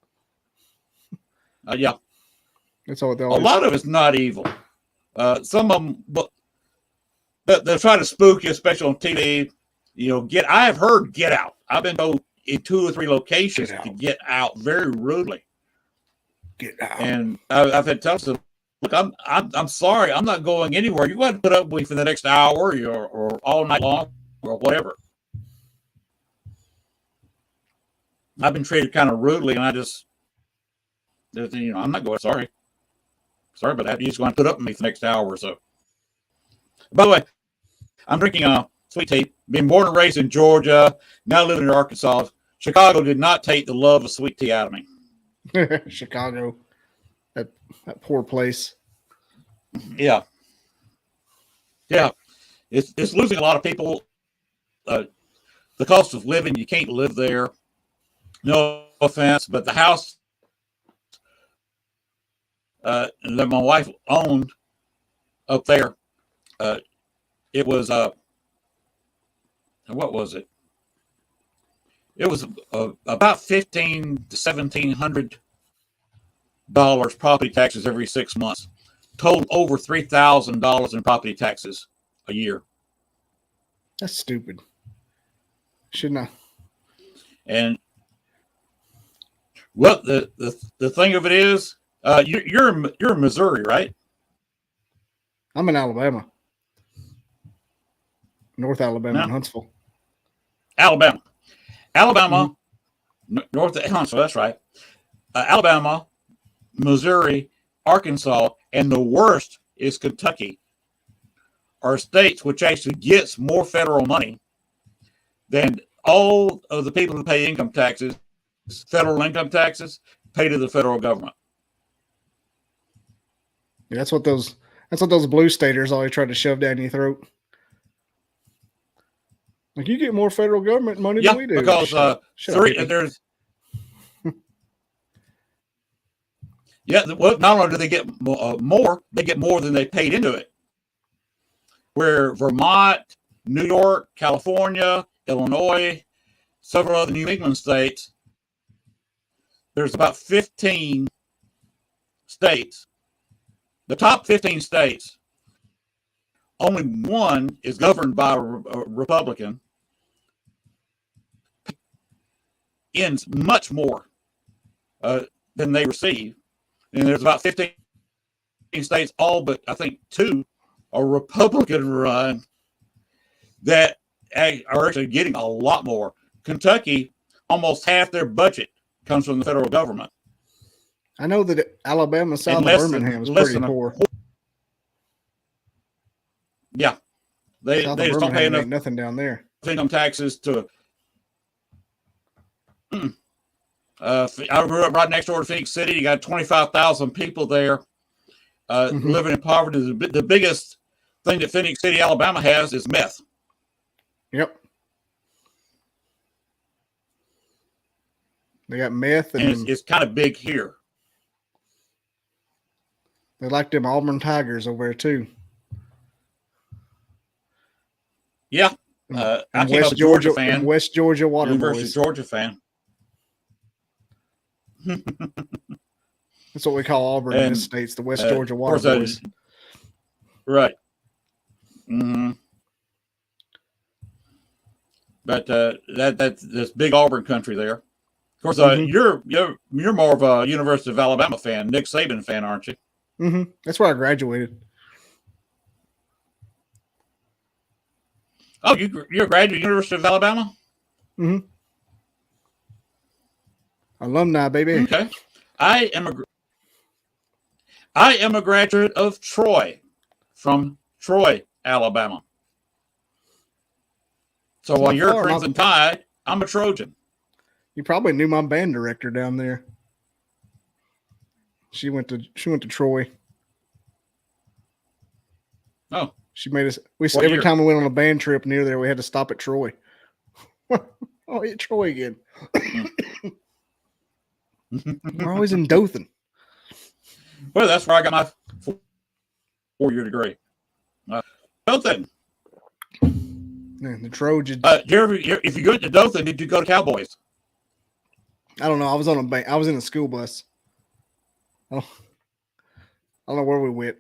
yeah, That's all they a always. lot of it's not evil. Some of them, but they'll try to spook you, especially on TV. I have heard "get out." I've been told in 2 or 3 locations to get out very rudely. Get out. And I've had to tell them, look, I'm sorry, I'm not going anywhere. You're going to put up with me for the next hour or all night long or whatever. I've been treated kind of rudely, and I'm not going. Sorry about that. You're just going to put up with me for the next hour or so. By the way, I'm drinking sweet tea. Been born and raised in Georgia, now living in Arkansas. Chicago did not take the love of sweet tea out of me. Chicago, that poor place. Yeah. It's losing a lot of people. The cost of living, you can't live there. No offense, but the house that my wife owned up there, it was what was it? It was about $1,500 to $1,700 property taxes every 6 months. Total over $3,000 in property taxes a year. That's stupid. Shouldn't I? And well, the thing of it is, you're in Missouri, right? I'm in Alabama, North Alabama, in Huntsville. Alabama, North of Huntsville. That's right. Alabama, Missouri, Arkansas, and the worst is Kentucky. Are states which actually gets more federal money than all of the people who pay income taxes, federal income taxes, pay to the federal government. Yeah, that's what those blue staters always try to shove down your throat. Like, you get more federal government money than we do. Because there's well, not only do they get more, they get more than they paid into it. Where Vermont, New York, California, Illinois, several other New England states, there's about 15 states. The top 15 states, only one is governed by a Republican, ends much more than they receive. And there's about 15 states, all but I think 2 are Republican run, that are actually getting a lot more. Kentucky, almost half their budget comes from the federal government. I know that Alabama south of Birmingham is pretty poor. Yeah. They just don't pay enough nothing down there. Income taxes to. I grew up right next door to Phoenix City. You got 25,000 people there living in poverty. The biggest thing that Phoenix City, Alabama has is meth. Yep. They got meth. And it's kind of big here. They like them Auburn Tigers over there, too. Yeah. I'm West Georgia fan. West Georgia Water University Boys. of Georgia fan. That's what we call Auburn in the States, the West Georgia Water Boys. Right. Mm-hmm. But that's this big Auburn country there. Of course, you're more of a University of Alabama fan, Nick Saban fan, aren't you? Mm-hmm. That's where I graduated. Oh, you're a graduate of University of Alabama? Mm-hmm. Alumni, baby. Okay. I am a graduate of Troy, from Troy, Alabama. So while you're a Crimson Tide, I'm a Trojan. You probably knew my band director down there. She went to Troy. Oh, She made us. What Every year? time we went on a band trip near there, we had to stop at Troy. Oh, yeah, Troy again. We're always in Dothan. well, that's where I got my 4-year degree. Dothan. Man, the Trojans. If you go to Dothan, did you go to Cowboys? I don't know. I was on a bank. I was in a school bus. I don't know where we went.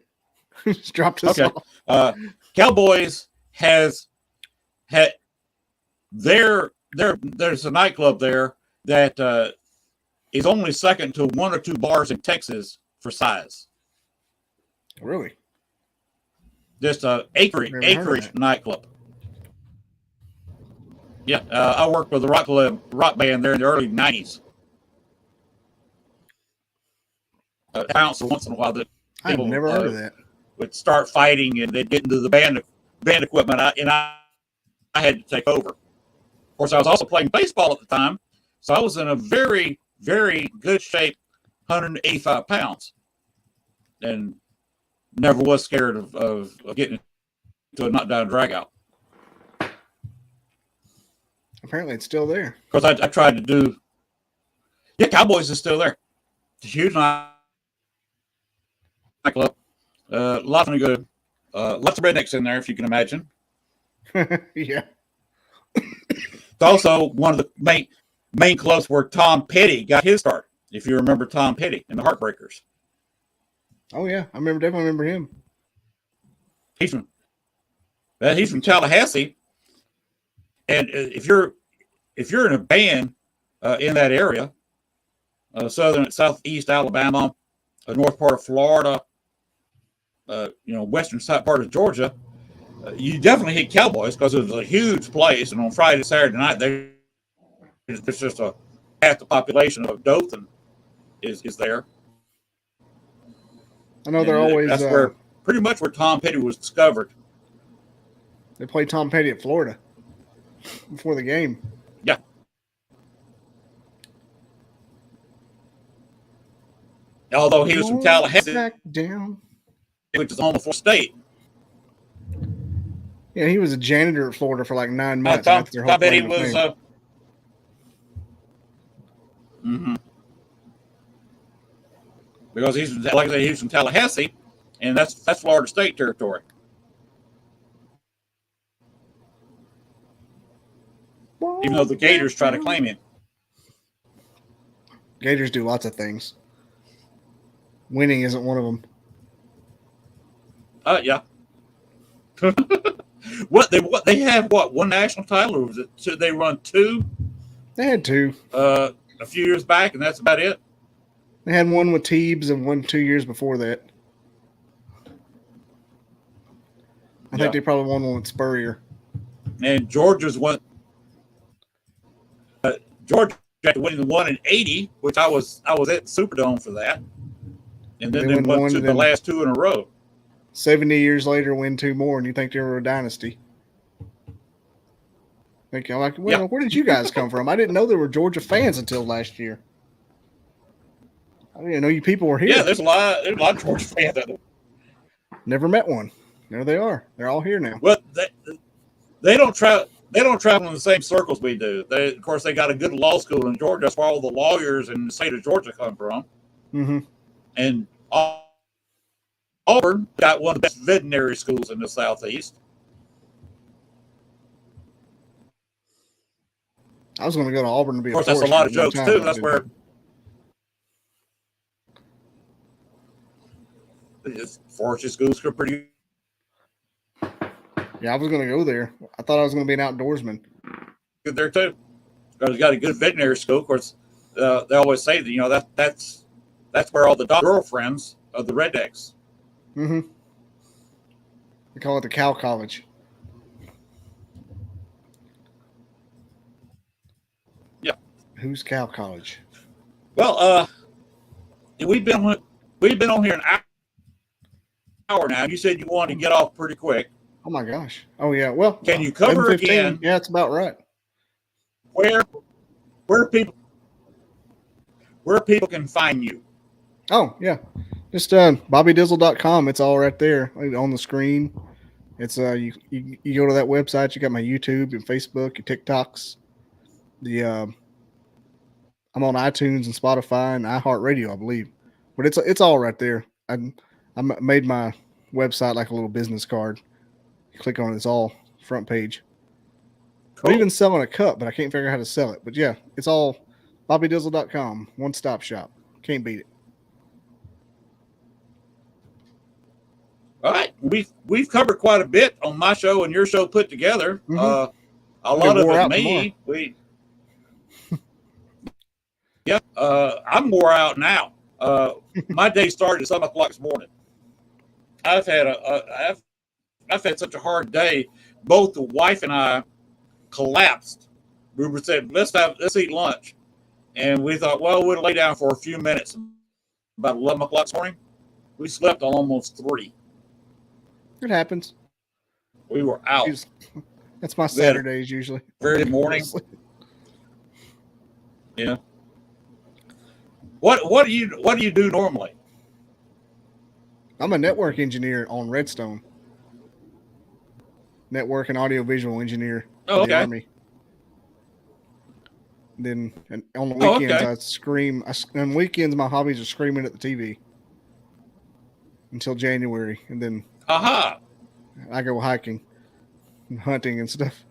Just dropped us off. Cowboys has had there's a nightclub there that is only second to 1 or 2 bars in Texas for size. Really? Just a acreage nightclub. Yeah, I worked with a rock band there in the early '90s. Bounce once in a while that I've never heard of that. would start fighting and they'd get into the band equipment, and I had to take over. Of course, I was also playing baseball at the time, so I was in a very, very good shape, 185 pounds, and never was scared of getting into a knockdown drag out. Apparently, it's still there. Because I tried to do. Yeah, Cowboys is still there. It's a huge nightclub. Lots of good. Lots of rednecks in there, if you can imagine. Yeah. It's also one of the main clubs where Tom Petty got his start. If you remember Tom Petty and the Heartbreakers. Oh yeah, definitely remember him. He's from Tallahassee, and if you're in a band in that area, southeast Alabama, north part of Florida, western side part of Georgia, you definitely hit Cowboys because it's a huge place, and on Friday, Saturday night, there's just half the population of Dothan is there. I know they're always. That's where pretty much where Tom Petty was discovered. They played Tom Petty at Florida before the game. Yeah. Although he was from Tallahassee, back down. which is home of Florida State. Yeah, he was a janitor at Florida for like 9 months. Tom Petty was. Because he's like I said, he's from Tallahassee, and that's Florida State territory. Even though the Gators try to claim him. Gators do lots of things. Winning isn't one of them. Yeah. What they have? What, one national title, or was it? Should they run 2? They had 2. A few years back, and that's about it. They had one with Teebs and one 2 years before that. I think they probably won one with Spurrier. And Georgia's one. Georgia after winning the one in '80, which I was at Superdome for that, and then they won the last 2 in a row. 70 years later, win 2 more, and you think they were a dynasty. Where did you guys come from? I didn't know there were Georgia fans until last year. I didn't know you people were here. Yeah, there's a lot of Georgia fans out there. Never met one. There they are. They're all here now. Well, they don't travel. They don't travel in the same circles we do. Of course, they got a good law school in Georgia. That's where all the lawyers in the state of Georgia come from. Mm-hmm. And Auburn got one of the best veterinary schools in the Southeast. I was going to go to Auburn to be. Of course, that's a lot of jokes too. That's where. Forestry schools are pretty. Yeah, I was going to go there. I thought I was going to be an outdoorsman. Good there too. Because got a good veterinary school. Of course, they always say that that's where all the girlfriends of the rednecks. Mm-hmm. They call it the Cow College. Yeah. Who's Cow College? Well, we've been on here an hour now. You said you wanted to get off pretty quick. Oh my gosh! Oh yeah. Well, can you cover again? Yeah, that's about right. Where people can find you? Oh yeah, just BobbyDizzle.com. It's all right there on the screen. It's you go to that website. You got my YouTube and Facebook, your TikToks. I'm on iTunes and Spotify and iHeartRadio, I believe. But it's all right there. I made my website like a little business card. You click on it, it's all front page. Cool. I'm even selling a cup, but I can't figure out how to sell it. But yeah, it's all BobbyDizzle.com. One stop shop. Can't beat it. All right, we've covered quite a bit on my show and your show put together. Mhm. A lot of wore it out me. Yeah, I'm wore out now. My day started at 7 o'clock this morning. I've had such a hard day. Both the wife and I collapsed. We were saying, let's eat lunch, and we thought, well, we'll lay down for a few minutes. About 11 o'clock this morning, we slept till almost 3. It happens. We were out. That's my Saturdays usually. Very morning. Yeah. What do you do normally? I'm a network engineer on Redstone. Network and audiovisual engineer for the Army. Then on the weekends I scream. On weekends my hobbies are screaming at the TV until January, and then I go hiking and hunting and stuff.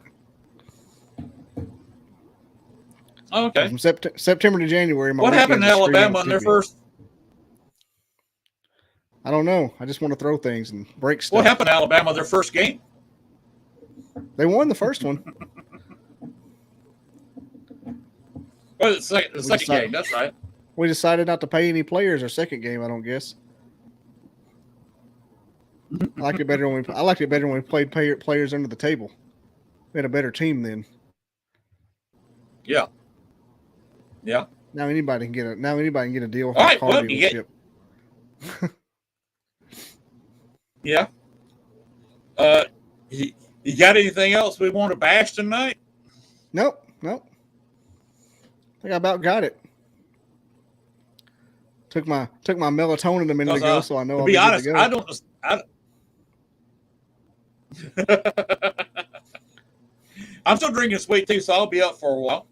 Okay. From September to January, what happened in Alabama on their first? I don't know. I just want to throw things and break stuff. What happened in Alabama their first game? They won the first one. Well, the second game. That's right. We decided not to pay any players our second game. I don't guess. I liked it better when we played players under the table. We had a better team then. Yeah. Yeah. Now anybody can get a deal with a car well, dealership. Yeah. You got anything else we want to bash tonight? Nope. I think I about got it. Took my melatonin a minute ago, so I know. To be honest, I don't. I'm still drinking sweet tea, so I'll be up for a while.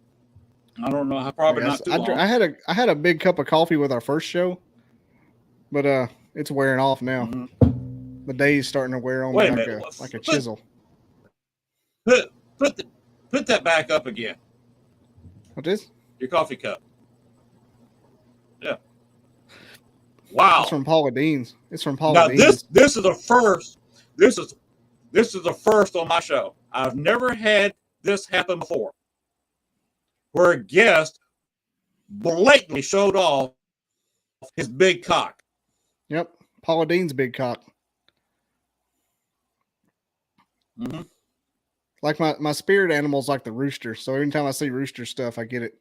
I don't know. Probably not too long. I had a big cup of coffee with our first show, but it's wearing off now. Mm-hmm. The day's starting to wear on me like a chisel. Put that back up again. What is? Your coffee cup. Yeah. Wow. It's from Paula Dean's. It's from Paula Dean's. Now this is the first. This is the first on my show. I've never had this happen before, where a guest blatantly showed off his big cock. Yep, Paula Dean's big cock. Mm-hmm. Like my spirit animal's like the rooster, so every time I see rooster stuff, I get it.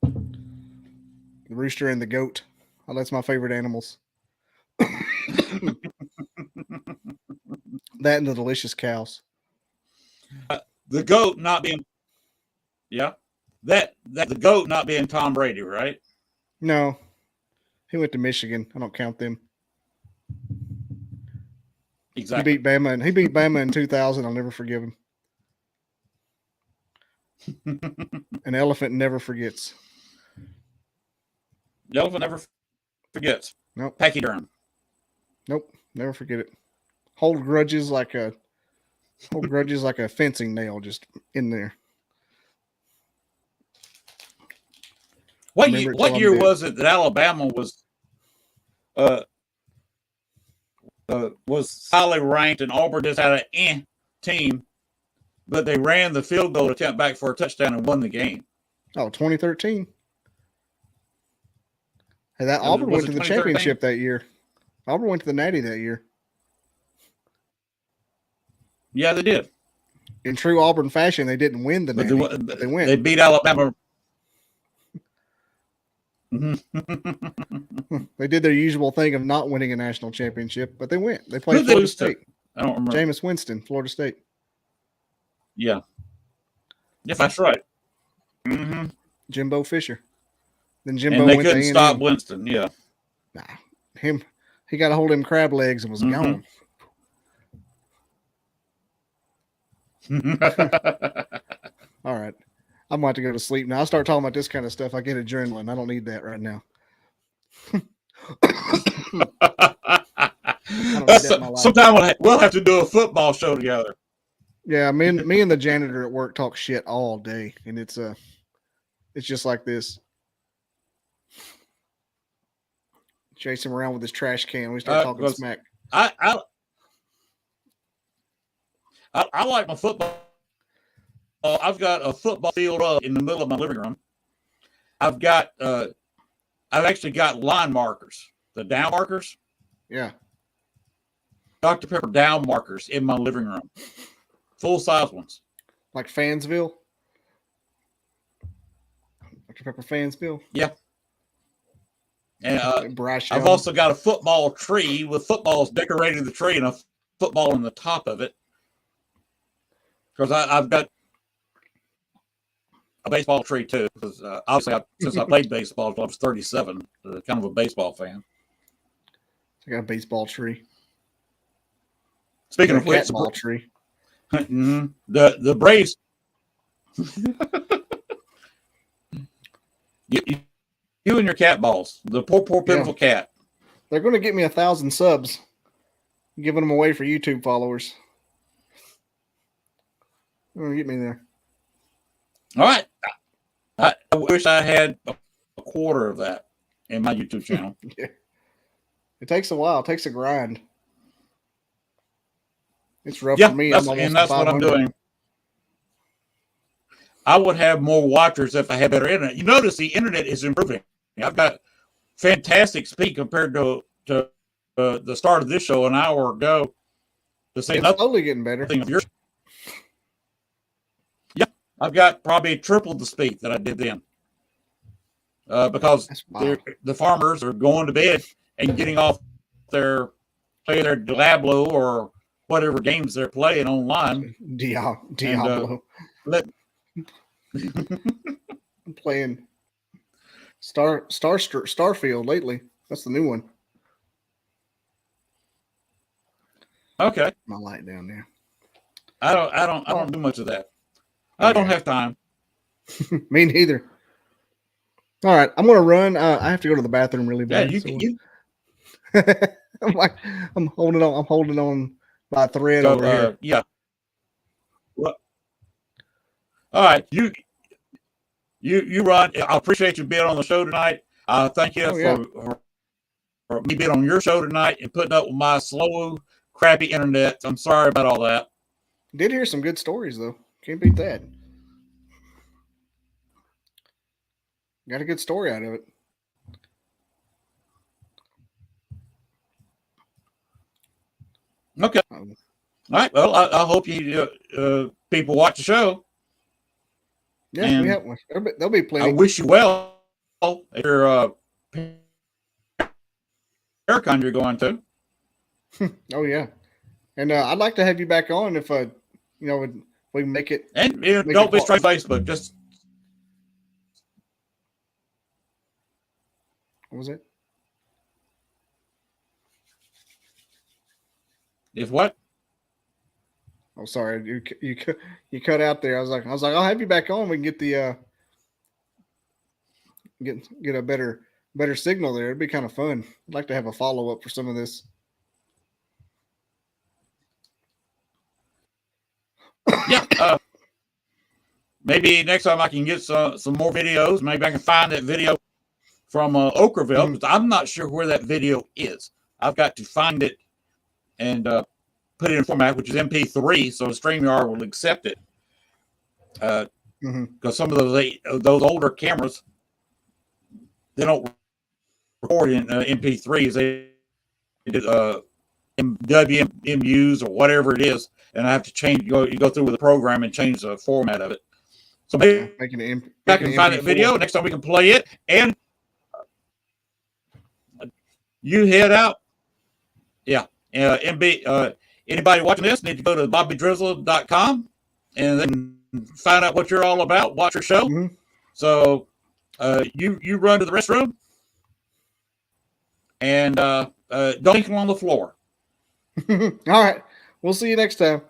The rooster and the goat. Oh, that's my favorite animals. That and the delicious cows. The goat not being, that the goat not being Tom Brady, right? No, he went to Michigan. I don't count them. Exactly. He beat Bama in 2000. I'll never forgive him. An elephant never forgets. The elephant never forgets. Nope. Pachyderm. Nope. Never forget it. Hold grudges like a fencing nail just in there. What year was it that Alabama was highly ranked and Auburn just had an team, but they ran the field goal attempt back for a touchdown and won the game? Oh, 2013. Hey, Auburn went to the championship that year. Auburn went to the Natty that year. Yeah, they did. In true Auburn fashion, they didn't win the Natty, but they went. They beat Alabama. They did their usual thing of not winning a national championship, but they went. They played Florida State. I don't remember. Jameis Winston, Florida State. Yeah. Yes, that's right. Mm-hmm. Jimbo Fisher. Then Jimbo and they went couldn't to stop Winston. Yeah. Nah, he got a hold of them crab legs and was gone. All right. I'm about to go to sleep now. I start talking about this kind of stuff. I get adrenaline. I don't need that right now. I don't need that in my life. Sometime we'll have to do a football show together. Yeah, me and the janitor at work talk shit all day, and it's just like this. Chase him around with his trash can. We start talking smack. I like my football. I've got a football field up in the middle of my living room. I've actually got line markers, the down markers. Yeah. Dr. Pepper down markers in my living room. Full size ones. Like Fansville? Dr. Pepper Fansville? Yeah. And I've also got a football tree with footballs decorating the tree and a football on the top of it. Because I've got a baseball tree too. Because obviously, since I played baseball until I was 37, kind of a baseball fan. I got a baseball tree. Speaking of which, ball tree. The Braves. You and your cat balls. The poor pitiful cat. They're going to get me 1,000 subs. I'm giving them away for YouTube followers. They're going to get me there. All right. I wish I had a quarter of that in my YouTube channel. Yeah. It takes a while. It takes a grind. It's rough for me. That's what I'm doing. I would have more watchers if I had better internet. You notice the internet is improving. I've got fantastic speed compared to the start of this show an hour ago. To say it's slowly getting better. Of yours. Yeah, I've got probably triple the speed that I did then. Because the farmers are going to bed and getting off their Diablo or whatever games they're playing online. Diablo. I'm playing Starfield lately. That's the new one. Okay. My light down there. I don't do much of that. I don't have time. Me neither. All right, I'm gonna run. I have to go to the bathroom really bad. Yeah, I'm holding on. I'm holding on by a thread over here. Yeah. Well, all right, you run. I appreciate you being on the show tonight. Thank you for me being on your show tonight and putting up with my slow, crappy internet. I'm sorry about all that. Did hear some good stories though. Can't beat that. Got a good story out of it. Okay. All right. Well, I hope you people watch the show. Yeah, and we have one. There'll be plenty. I wish you well. If you're Paracon you're going to. Oh yeah, and I'd like to have you back on if we make it. And don't be straight Facebook. Just what was it? If what? Oh, sorry, you cut out there. I was like, I'll have you back on. We can get the get a better signal there. It'd be kind of fun. I'd like to have a follow up for some of this. Yeah. Maybe next time I can get some more videos. Maybe I can find that video from Okerville. Because I'm not sure where that video is. I've got to find it and put it in format, which is MP3, so StreamYard will accept it. Because some of those older cameras, they don't record in MP3s. They did WMUs or whatever it is, and I have to change. You go through with the program and change the format of it. So maybe I can find that video next time we can play it, and you head out. Yeah, anybody watching this need to go to bobbydrizzle.com and then find out what you're all about. Watch your show. So you run to the restroom and don't eat on the floor. All right. We'll see you next time.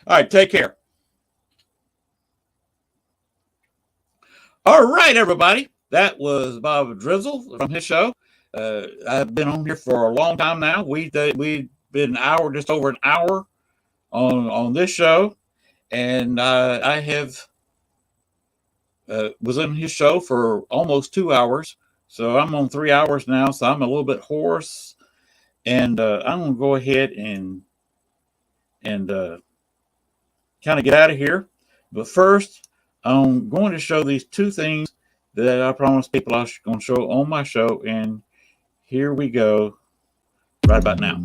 All right, take care. All right, everybody. That was Bob Drizzle from his show. I've been on here for a long time now. We've been an hour, just over an hour on this show, and I have was in his show for almost 2 hours. So I'm on 3 hours now. So I'm a little bit hoarse, and I'm gonna go ahead and kind of get out of here. But first, I'm going to show these two things that I promised people I was going to show on my show, and here we go right about now.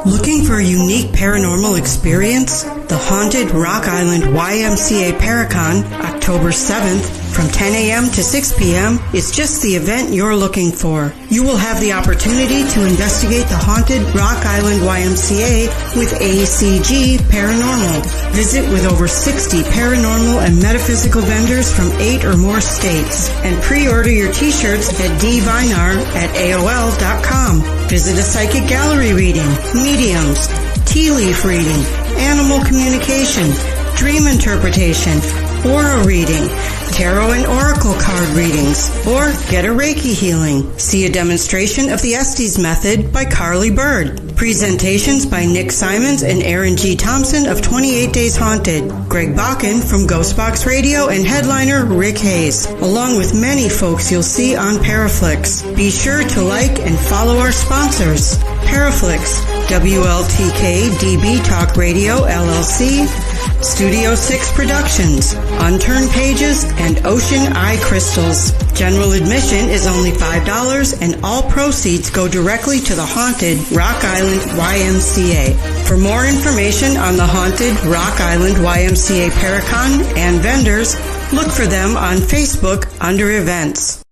Looking for a unique paranormal experience? The Haunted Rock Island YMCA Paracon, October 7th, from 10 a.m. to 6 p.m. is just the event you're looking for. You will have the opportunity to investigate the Haunted Rock Island YMCA with ACG Paranormal. Visit with over 60 paranormal and metaphysical vendors from 8 or more states. And pre-order your t-shirts at dvinar@aol.com. Visit a psychic gallery reading, mediums, tea leaf reading, animal communication, dream interpretation, aura reading, tarot and oracle card readings, or get a Reiki healing. See a demonstration of the Estes method by Carly Bird. Presentations by Nick Simons and Aaron G. Thompson of 28 Days Haunted. Greg Bakken from Ghostbox Radio and headliner Rick Hayes, along with many folks you'll see on Paraflix. Be sure to like and follow our sponsors. Paraflix, WLTK DB Talk Radio LLC, Studio 6 Productions, Unturned Pages, and Ocean Eye Crystals. General admission is only $5, and all proceeds go directly to the Haunted Rock Island YMCA. For more information on the Haunted Rock Island YMCA Paracon and vendors, look for them on Facebook under Events.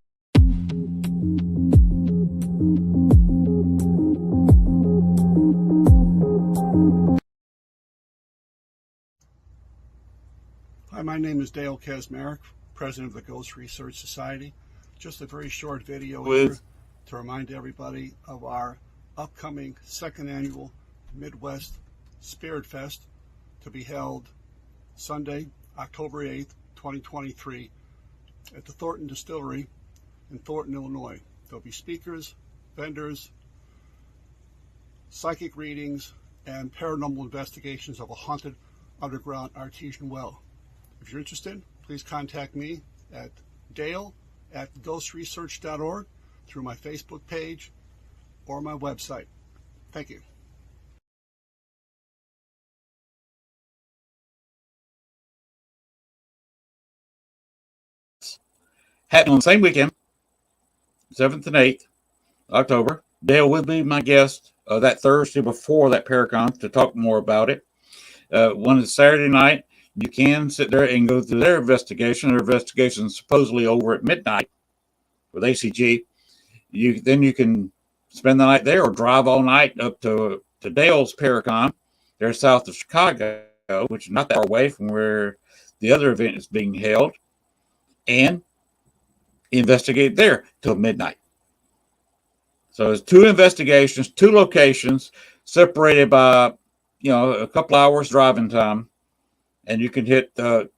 Hi, my name is Dale Kazmarek, President of the Ghost Research Society. Just a very short video here to remind everybody of our upcoming second annual Midwest Spirit Fest to be held Sunday, October 8th, 2023 at the Thornton Distillery in Thornton, Illinois. There'll be speakers, vendors, psychic readings, and paranormal investigations of a haunted underground artesian well. If you're interested, please contact me at dale@ghostresearch.org through my Facebook page or my website. Thank you. Happening on the same weekend, 7th and 8th October. Dale will be my guest that Thursday before that Paracon to talk more about it. One is Saturday night. You can sit there and go through their investigation. Their investigation is supposedly over at midnight with ACG. Then you can spend the night there or drive all night up to Dale's Paracon. They're south of Chicago, which is not that far away from where the other event is being held, and investigate there till midnight. So it's 2 investigations, 2 locations separated by, a couple hours driving time. And you can hit two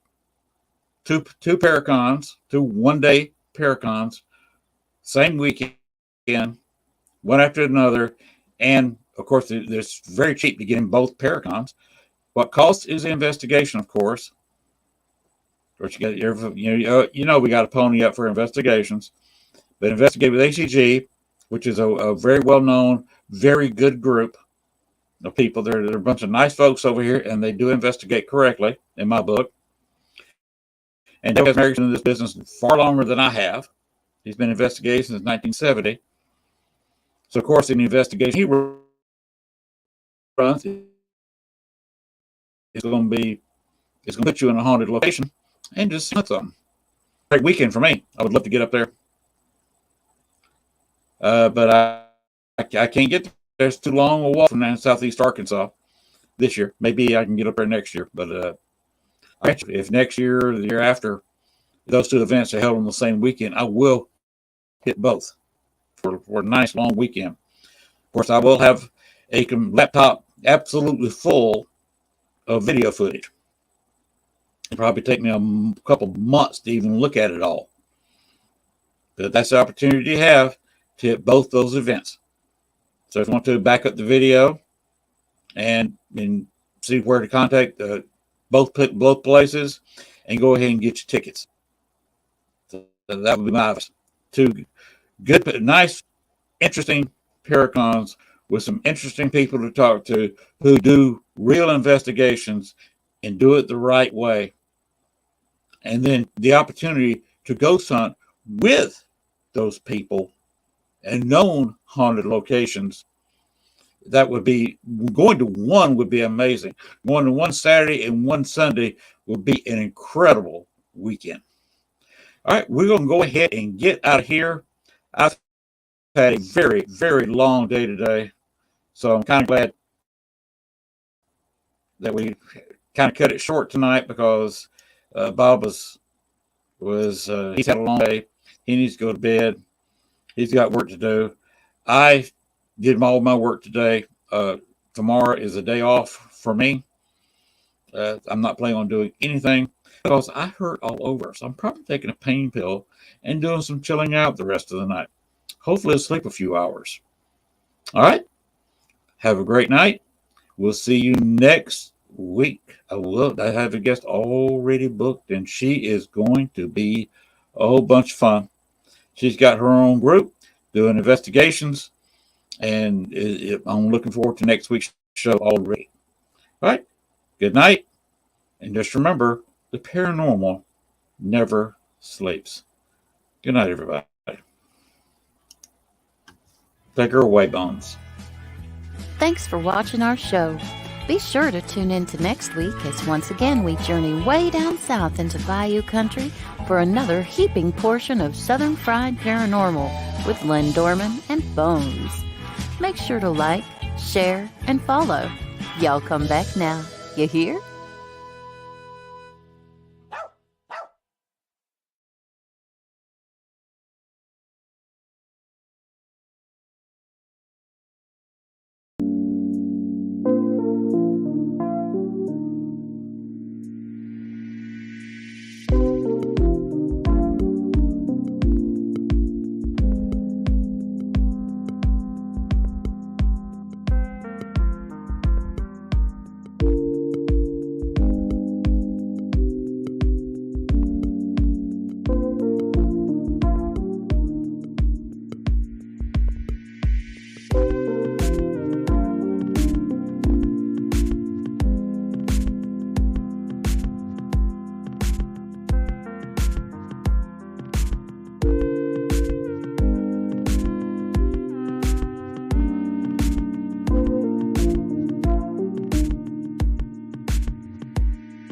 Paracons, 2 one-day Paracons, same weekend, one after another. And, of course, it's very cheap to get in both Paracons. What costs is the investigation, of course. Which we got to pony up for investigations. But investigate with ACG, which is a very well-known, very good group of people. They're a bunch of nice folks over here, and they do investigate correctly, in my book. And Dale has been in this business far longer than I have. He's been investigating since 1970. So, of course, in the investigation he runs, it's going to put you in a haunted location and just see something. Great weekend for me. I would love to get up there, but I can't get there's too long a walk from down in southeast Arkansas this year. Maybe I can get up there next year. But if next year or the year after, those two events are held on the same weekend, I will hit both for a nice long weekend. Of course, I will have a laptop absolutely full of video footage. It'll probably take me a couple months to even look at it all. But that's the opportunity you have to hit both those events. So if you want to back up the video and see where to contact both places, and go ahead and get your tickets. So that would be my advice. Two good, nice, interesting Paracons with some interesting people to talk to who do real investigations and do it the right way. And then the opportunity to ghost hunt with those people and known haunted locations. That would be, going to one would be amazing. Going to one Saturday and one Sunday would be an incredible weekend. All right, we're going to go ahead and get out of here. I've had a very, very long day today, so I'm kind of glad that we kind of cut it short tonight, because Bob was he's had a long day. He needs to go to bed. He's got work to do. I did all my work today. Tomorrow is a day off for me. I'm not planning on doing anything because I hurt all over. So I'm probably taking a pain pill and doing some chilling out the rest of the night. Hopefully I'll sleep a few hours. All right. Have a great night. We'll see you next week. I have a guest already booked, and she is going to be a whole bunch of fun. She's got her own group doing investigations, and I'm looking forward to next week's show already. All right. Good night. And just remember, the paranormal never sleeps. Good night, everybody. Take her away, Bones. Thanks for watching our show. Be sure to tune in to next week as once again we journey way down south into Bayou Country for another heaping portion of Southern Fried Paranormal with Len Dorman and Bones. Make sure to like, share, and follow. Y'all come back now. You hear?